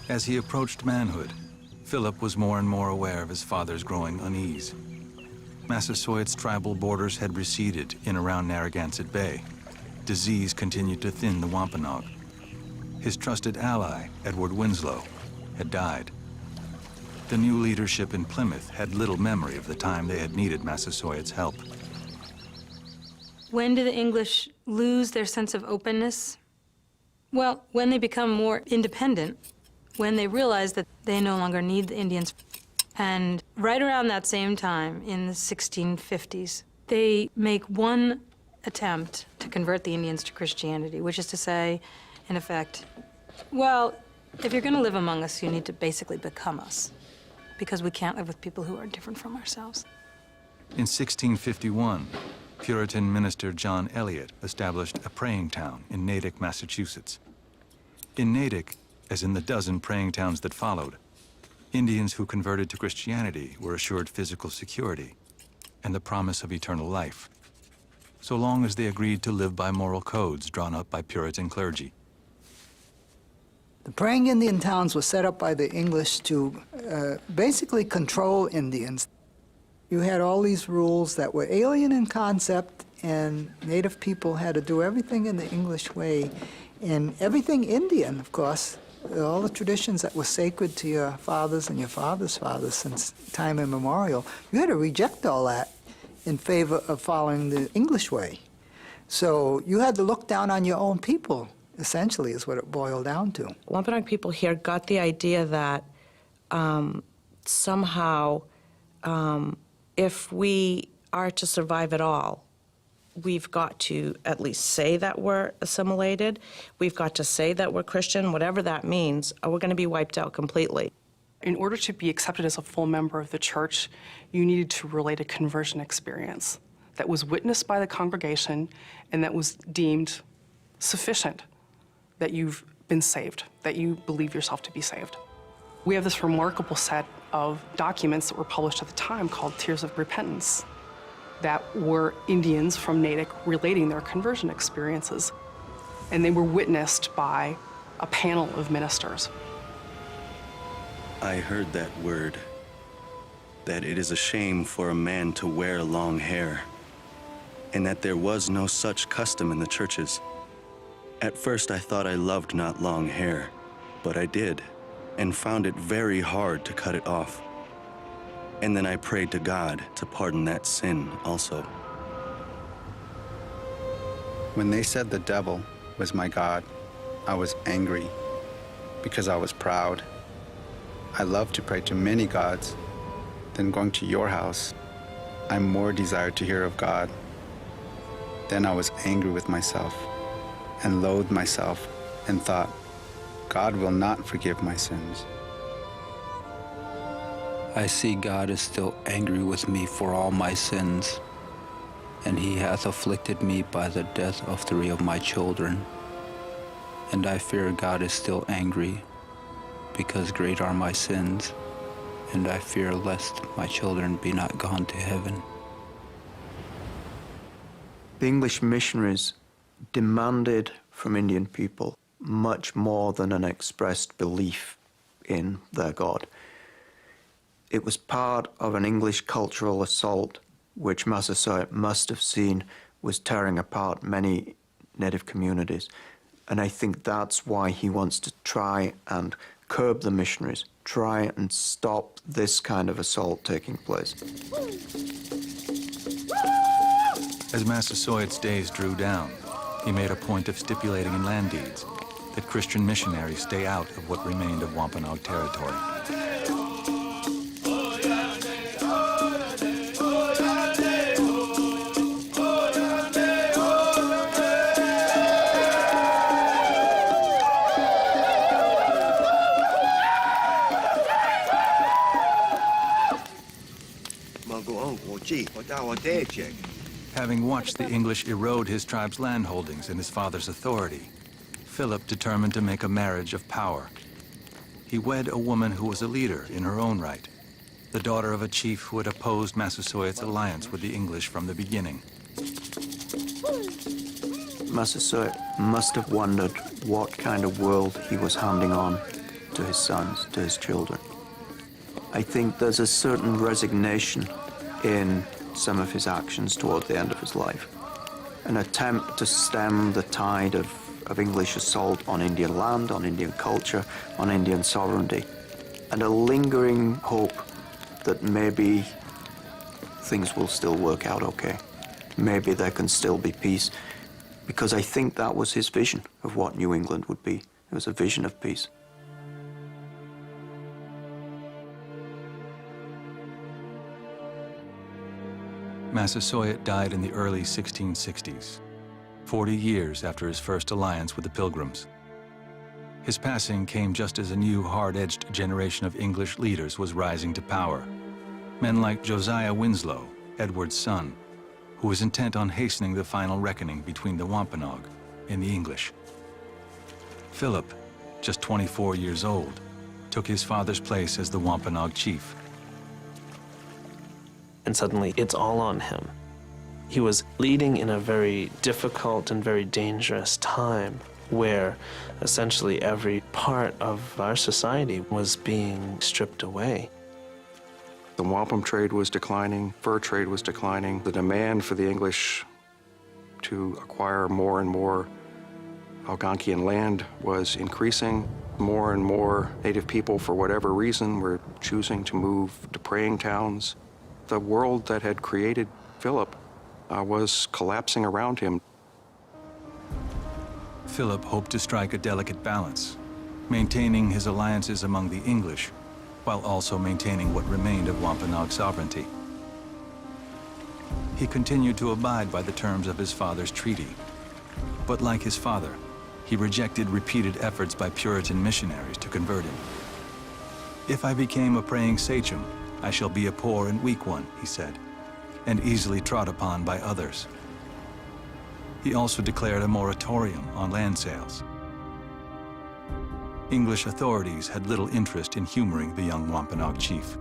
As he approached manhood, Philip was more and more aware of his father's growing unease. Massasoit's tribal borders had receded in around Narragansett Bay. Disease continued to thin the Wampanoag. His trusted ally, Edward Winslow, had died. The new leadership in Plymouth had little memory of the time they had needed Massasoit's help. When do the English lose their sense of openness? Well, when they become more independent, when they realize that they no longer need the Indians. And right around that same time, in the 1650s, they make one attempt to convert the Indians to Christianity, which is to say, in effect, well, if you're going to live among us, you need to basically become us, because we can't live with people who are different from ourselves. In 1651, Puritan minister John Eliot established a praying town in Natick, Massachusetts. In Natick, as in the dozen praying towns that followed, Indians who converted to Christianity were assured physical security and the promise of eternal life, so long as they agreed to live by moral codes drawn up by Puritan clergy. The praying Indian towns were set up by the English to basically control Indians. You had all these rules that were alien in concept, and Native people had to do everything in the English way, and everything Indian, of course. All the traditions that were sacred to your fathers and your fathers' fathers since time immemorial, you had to reject all that in favor of following the English way. So you had to look down on your own people, essentially, is what it boiled down to. Wampanoag people here got the idea that somehow if we are to survive at all, we've got to at least say that we're assimilated. We've got to say that we're Christian, whatever that means, or we're going to be wiped out completely. In order to be accepted as a full member of the church, you needed to relate a conversion experience that was witnessed by the congregation and that was deemed sufficient, that you've been saved, that you believe yourself to be saved. We have this remarkable set of documents that were published at the time called Tears of Repentance. that were Indians from Natick relating their conversion experiences. And they were witnessed by a panel of ministers. I heard that word, that it is a shame for a man to wear long hair, and that there was no such custom in the churches. At first I thought I loved not long hair, but I did, and found it very hard to cut it off. And then I prayed to God to pardon that sin also. When they said the devil was my God, I was angry because I was proud. I love to pray to many gods. Then going to your house, I more desired to hear of God. Then I was angry with myself and loathed myself and thought, God will not forgive my sins. I see God is still angry with me for all my sins, and he hath afflicted me by the death of 3 of my children. And I fear God is still angry, because great are my sins, and I fear lest my children be not gone to heaven. The English missionaries demanded from Indian people much more than an expressed belief in their God. It was part of an English cultural assault which Massasoit must have seen was tearing apart many native communities. And I think that's why he wants to try and curb the missionaries, try and stop this kind of assault taking place. As Massasoit's days drew down, he made a point of stipulating in land deeds that Christian missionaries stay out of what remained of Wampanoag territory. Having watched the English erode his tribe's landholdings and his father's authority, Philip determined to make a marriage of power. He wed a woman who was a leader in her own right, the daughter of a chief who had opposed Massasoit's alliance with the English from the beginning. Massasoit must have wondered what kind of world he was handing on to his sons, to his children. I think there's a certain resignation in some of his actions toward the end of his life. An attempt to stem the tide of English assault on Indian land, on Indian culture, on Indian sovereignty, and a lingering hope that maybe things will still work out okay. Maybe there can still be peace, because I think that was his vision of what New England would be. It was a vision of peace. Massasoit died in the early 1660s, 40 years after his first alliance with the Pilgrims. His passing came just as a new, hard-edged generation of English leaders was rising to power. Men like Josiah Winslow, Edward's son, who was intent on hastening the final reckoning between the Wampanoag and the English. Philip, just 24 years old, took his father's place as the Wampanoag chief. And suddenly it's all on him. He was leading in a very difficult and very dangerous time where essentially every part of our society was being stripped away. The wampum trade was declining, fur trade was declining. The demand for the English to acquire more and more Algonquian land was increasing. More and more native people, for whatever reason, were choosing to move to praying towns. The world that had created Philip was collapsing around him. Philip hoped to strike a delicate balance, maintaining his alliances among the English, while also maintaining what remained of Wampanoag sovereignty. He continued to abide by the terms of his father's treaty, but like his father, he rejected repeated efforts by Puritan missionaries to convert him. "If I became a praying sachem, I shall be a poor and weak one," he said, and easily trod upon by others. He also declared a moratorium on land sales. English authorities had little interest in humoring the young Wampanoag chief.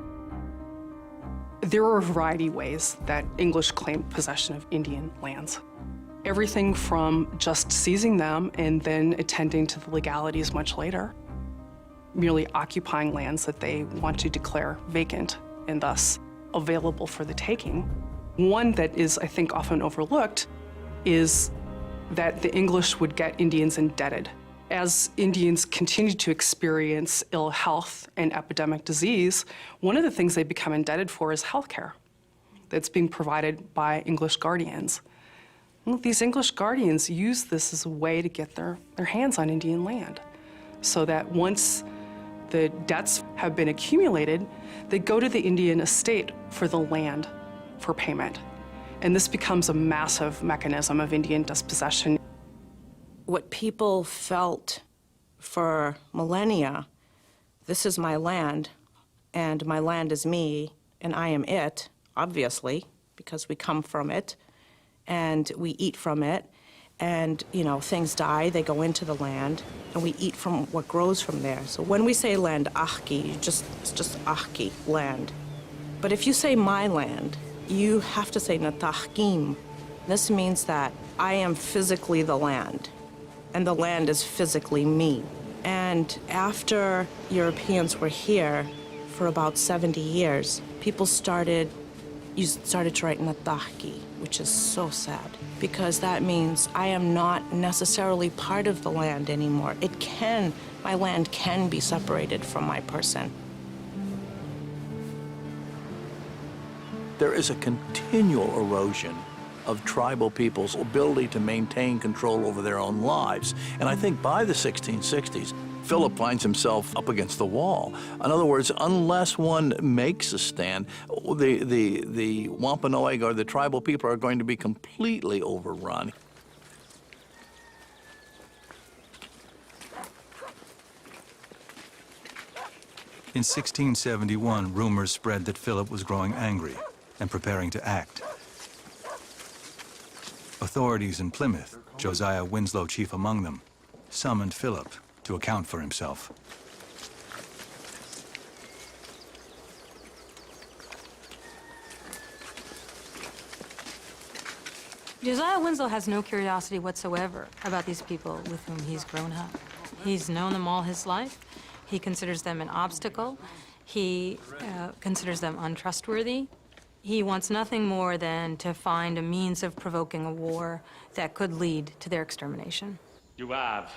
There are a variety of ways that English claimed possession of Indian lands. Everything from just seizing them and then attending to the legalities much later, merely occupying lands that they want to declare vacant and thus available for the taking. One that is, I think, often overlooked is that the English would get Indians indebted. As Indians continued to experience ill health and epidemic disease, one of the things they become indebted for is health care that's being provided by English guardians. Well, these English guardians use this as a way to get their hands on Indian land, so that once the debts have been accumulated, they go to the Indian estate for the land for payment. And this becomes a massive mechanism of Indian dispossession. What people felt for millennia, this is my land, and my land is me, and I am it, obviously, because we come from it, and we eat from it, and, you know, things die, they go into the land, and we eat from what grows from there. So when we say land, ahki, it's just ahki, land. But if you say my land, you have to say natahkim. This means that I am physically the land, and the land is physically me. And after Europeans were here for about 70 years, people started to write natahki, which is so sad, because that means I am not necessarily part of the land anymore. My land can be separated from my person. There is a continual erosion of tribal people's ability to maintain control over their own lives. And I think by the 1660s, Philip finds himself up against the wall. In other words, unless one makes a stand, the Wampanoag or the tribal people are going to be completely overrun. In 1671, rumors spread that Philip was growing angry and preparing to act. Authorities in Plymouth, Josiah Winslow chief among them, summoned Philip to account for himself. Josiah Winslow has no curiosity whatsoever about these people with whom he's grown up. He's known them all his life. He considers them an obstacle. He considers them untrustworthy. He wants nothing more than to find a means of provoking a war that could lead to their extermination. You have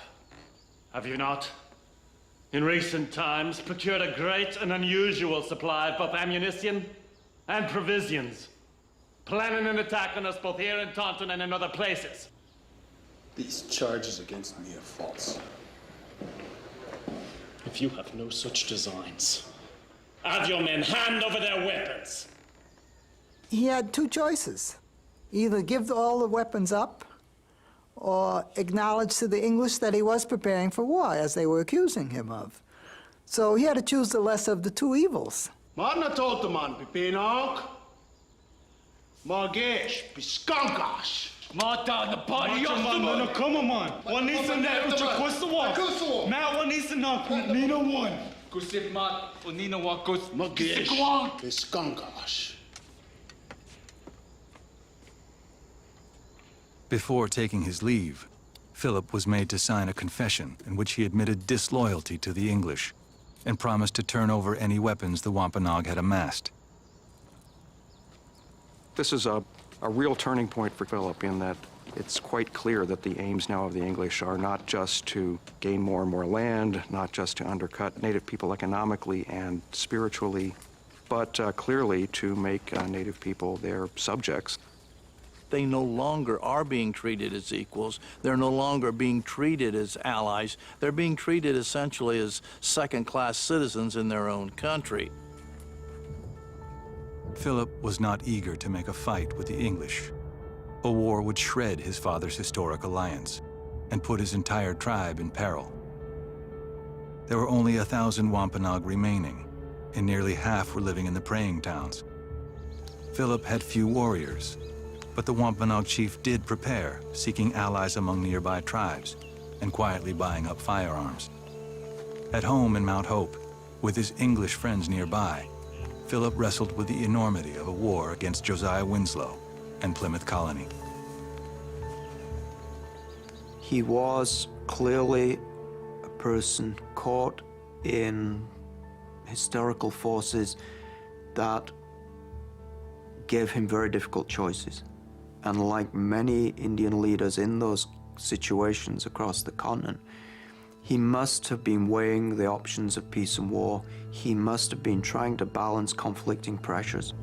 you not? In recent times, procured a great and unusual supply of both ammunition and provisions, planning an attack on us both here in Taunton and in other places. These charges against me are false. If you have no such designs, have your men hand over their weapons. He had two choices. Either give all the weapons up or acknowledge to the English that he was preparing for war, as they were accusing him of. So he had to choose the lesser of the two evils. Marna Tolteman, Pipinok. Margesh, Piskankash. Mata the party, no, come on, man. One needs to know which Kusawa. Now one needs to know Nina one. Kusip mat, Nina one kus. Margesh, Piskankash. Before taking his leave, Philip was made to sign a confession in which he admitted disloyalty to the English and promised to turn over any weapons the Wampanoag had amassed. This is a real turning point for Philip in that it's quite clear that the aims now of the English are not just to gain more and more land, not just to undercut Native people economically and spiritually, but clearly to make Native people their subjects. They no longer are being treated as equals. They're no longer being treated as allies. They're being treated essentially as second-class citizens in their own country. Philip was not eager to make a fight with the English. A war would shred his father's historic alliance and put his entire tribe in peril. There were only 1,000 Wampanoag remaining, and nearly half were living in the praying towns. Philip had few warriors, but the Wampanoag chief did prepare, seeking allies among nearby tribes and quietly buying up firearms. At home in Mount Hope, with his English friends nearby, Philip wrestled with the enormity of a war against Josiah Winslow and Plymouth Colony. He was clearly a person caught in historical forces that gave him very difficult choices. And like many Indian leaders in those situations across the continent, he must have been weighing the options of peace and war. He must have been trying to balance conflicting pressures.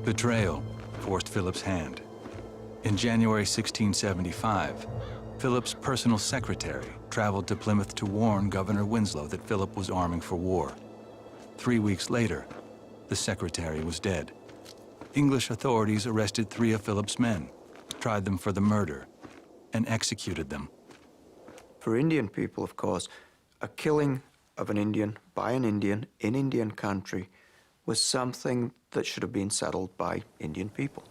Betrayal forced Philip's hand. In January 1675, Philip's personal secretary traveled to Plymouth to warn Governor Winslow that Philip was arming for war. 3 weeks later, the secretary was dead. English authorities arrested 3 of Philip's men, tried them for the murder, and executed them. For Indian people, of course, a killing of an Indian by an Indian in Indian country was something that should have been settled by Indian people.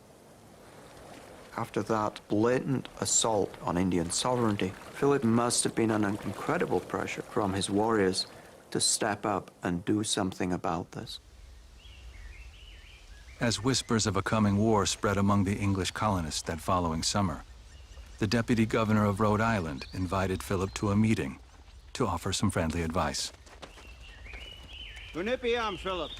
After that blatant assault on Indian sovereignty, Philip must have been under incredible pressure from his warriors to step up and do something about this. As whispers of a coming war spread among the English colonists that following summer, the deputy governor of Rhode Island invited Philip to a meeting to offer some friendly advice. Unipiam, Philip.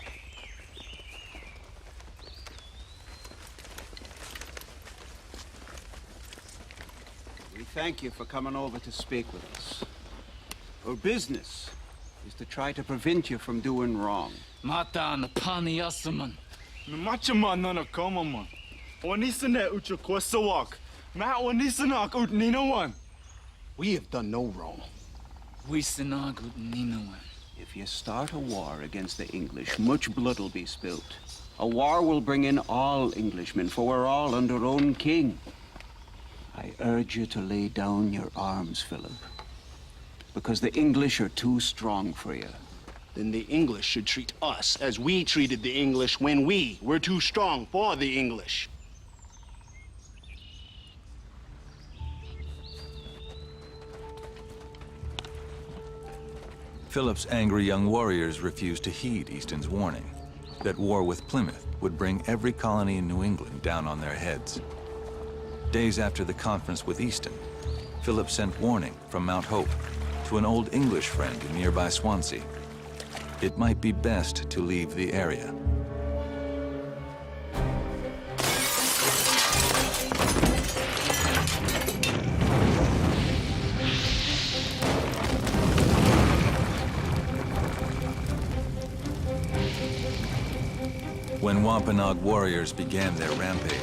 We thank you for coming over to speak with us. Our business is to try to prevent you from doing wrong. Mata na pani yasaman. Machaman na komaman. Onisane ucha kwasawak. Ma onisanak ut ninawan. We have done no wrong. We sinag ut ninawan. If you start a war against the English, much blood will be spilt. A war will bring in all Englishmen, for we're all under our own king. I urge you to lay down your arms, Philip, because the English are too strong for you. Then the English should treat us as we treated the English when we were too strong for the English. Philip's angry young warriors refused to heed Easton's warning that war with Plymouth would bring every colony in New England down on their heads. Days after the conference with Easton, Philip sent warning from Mount Hope to an old English friend in nearby Swansea. It might be best to leave the area. When Wampanoag warriors began their rampage,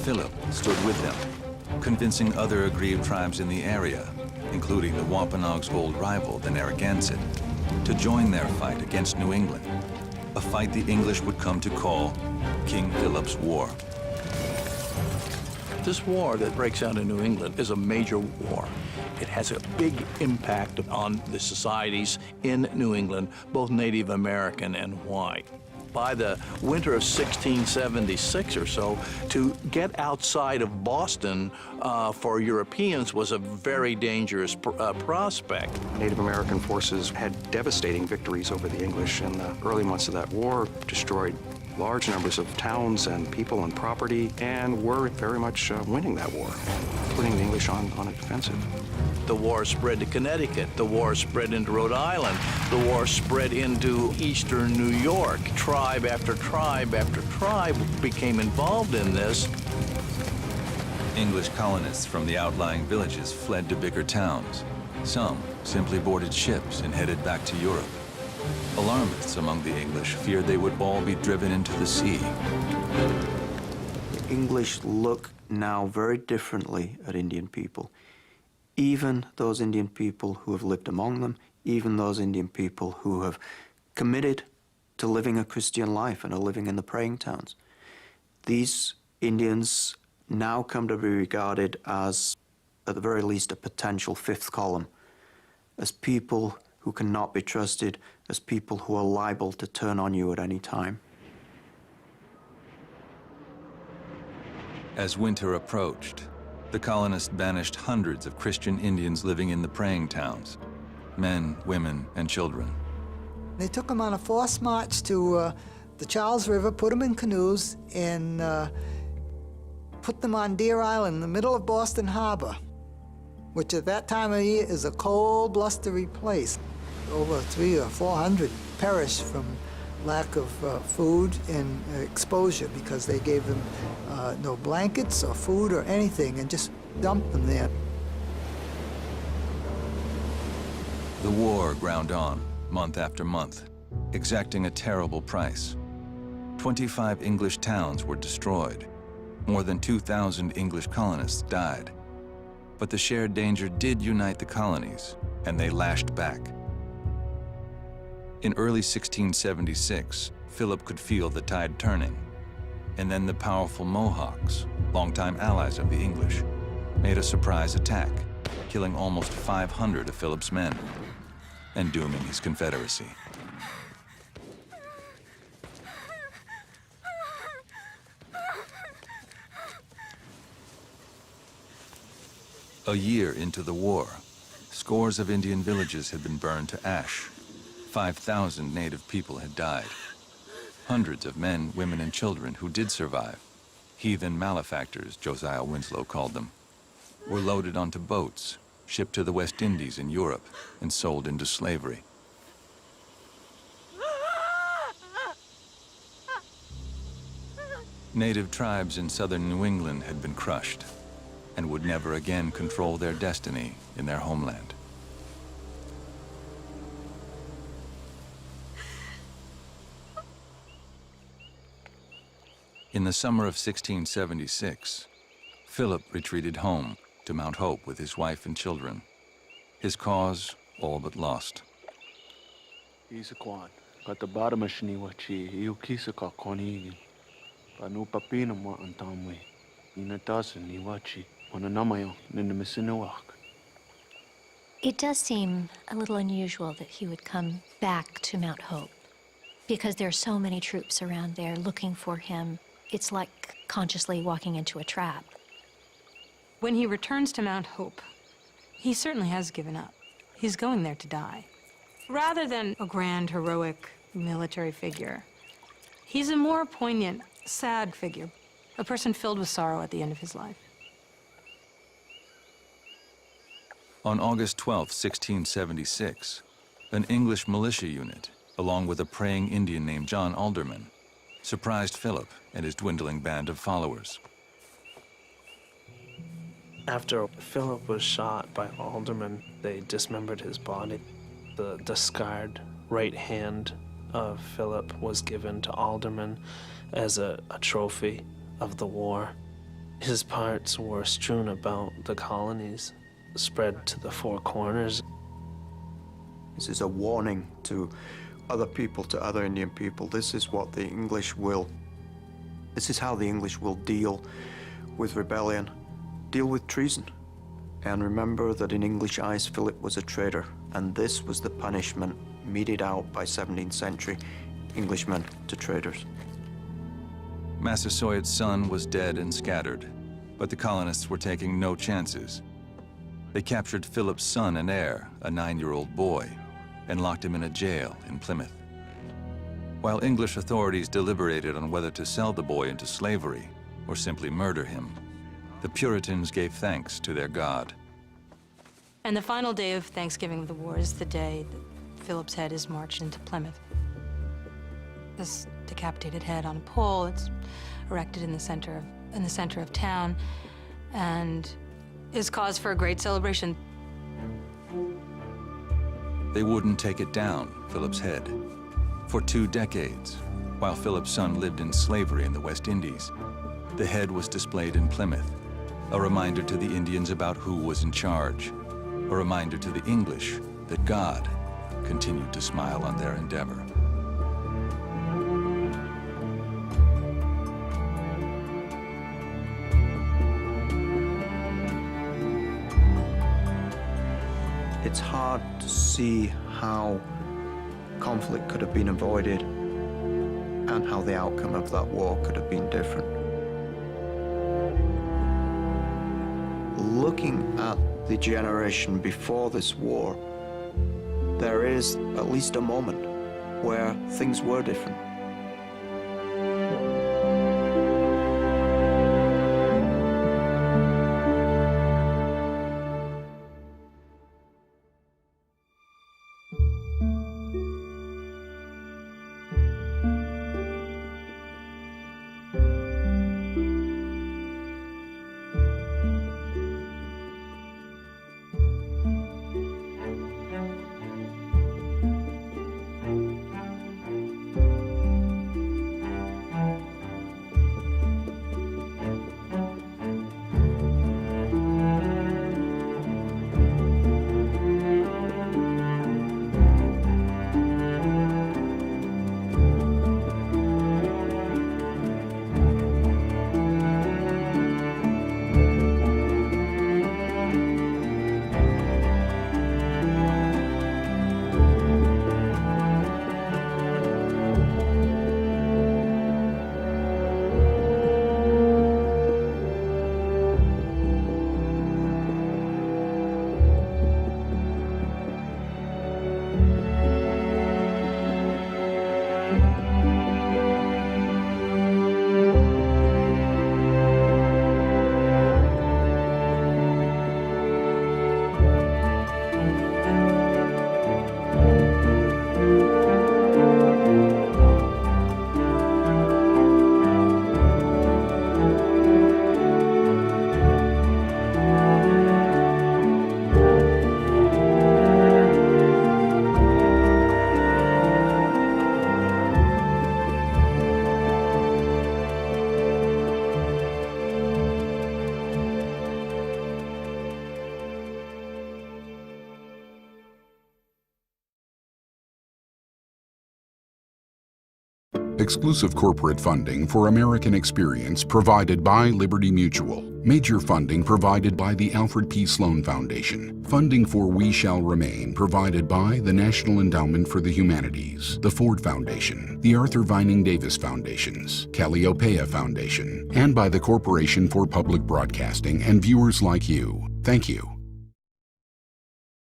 Philip stood with them, convincing other aggrieved tribes in the area, including the Wampanoag's old rival, the Narragansett, to join their fight against New England, a fight the English would come to call King Philip's War. This war that breaks out in New England is a major war. It has a big impact on the societies in New England, both Native American and white. By the winter of 1676 or so, to get outside of Boston for Europeans was a very dangerous prospect. Native American forces had devastating victories over the English in the early months of that war, destroyed large numbers of towns and people and property, and were very much winning that war, putting the English on a defensive. The war spread to Connecticut. The war spread into Rhode Island. The war spread into eastern New York. Tribe after tribe after tribe became involved in this. English colonists from the outlying villages fled to bigger towns. Some simply boarded ships and headed back to Europe. Alarmists among the English feared they would all be driven into the sea. The English look now very differently at Indian people. Even those Indian people who have lived among them, even those Indian people who have committed to living a Christian life and are living in the praying towns. These Indians now come to be regarded as, at the very least, a potential fifth column, as people who cannot be trusted, as people who are liable to turn on you at any time. As winter approached, the colonists banished hundreds of Christian Indians living in the praying towns, men, women, and children. They took them on a forced march to the Charles River, put them in canoes, and put them on Deer Island in the middle of Boston Harbor, which at that time of year is a cold, blustery place. Over 300 or 400 perished from lack of food and exposure because they gave them no blankets or food or anything and just dumped them there. The war ground on, month after month, exacting a terrible price. 25 English towns were destroyed. More than 2,000 English colonists died. But the shared danger did unite the colonies, and they lashed back. In early 1676, Philip could feel the tide turning. And then the powerful Mohawks, longtime allies of the English, made a surprise attack, killing almost 500 of Philip's men and dooming his confederacy. A year into the war, scores of Indian villages had been burned to ash. 5,000 native people had died. Hundreds of men, women, and children who did survive, heathen malefactors, Josiah Winslow called them, were loaded onto boats, shipped to the West Indies and Europe, and sold into slavery. Native tribes in southern New England had been crushed and would never again control their destiny in their homeland. In the summer of 1676, Philip retreated home to Mount Hope with his wife and children. His cause all but lost. It does seem a little unusual that he would come back to Mount Hope because there are so many troops around there looking for him. It's like consciously walking into a trap. When he returns to Mount Hope, he certainly has given up. He's going there to die. Rather than a grand, heroic military figure, he's a more poignant, sad figure, a person filled with sorrow at the end of his life. On August 12, 1676, an English militia unit, along with a praying Indian named John Alderman, surprised Philip and his dwindling band of followers. After Philip was shot by Alderman, they dismembered his body. The scarred right hand of Philip was given to Alderman as a trophy of the war. His parts were strewn about the colonies, spread to the four corners. This is a warning to other people, to other Indian people. This is what the English will, this is how the English will deal with rebellion, deal with treason. And remember that in English eyes, Philip was a traitor, and this was the punishment meted out by 17th century Englishmen to traitors. Massasoit's son was dead and scattered, but the colonists were taking no chances. They captured Philip's son and heir, a 9-year-old boy, and locked him in a jail in Plymouth. While English authorities deliberated on whether to sell the boy into slavery or simply murder him, the Puritans gave thanks to their God. And the final day of Thanksgiving of the war is the day that Philip's head is marched into Plymouth. This decapitated head on a pole, it's erected in the center of town, and is cause for a great celebration. They wouldn't take it down, Philip's head. For 2 decades, while Philip's son lived in slavery in the West Indies, the head was displayed in Plymouth, a reminder to the Indians about who was in charge, a reminder to the English that God continued to smile on their endeavor. It's hard to see how conflict could have been avoided and how the outcome of that war could have been different. Looking at the generation before this war, there is at least a moment where things were different. Exclusive corporate funding for American Experience provided by Liberty Mutual. Major funding provided by the Alfred P. Sloan Foundation. Funding for We Shall Remain provided by the National Endowment for the Humanities, the Ford Foundation, the Arthur Vining Davis Foundations, Calliopeia Foundation, and by the Corporation for Public Broadcasting and viewers like you. Thank you.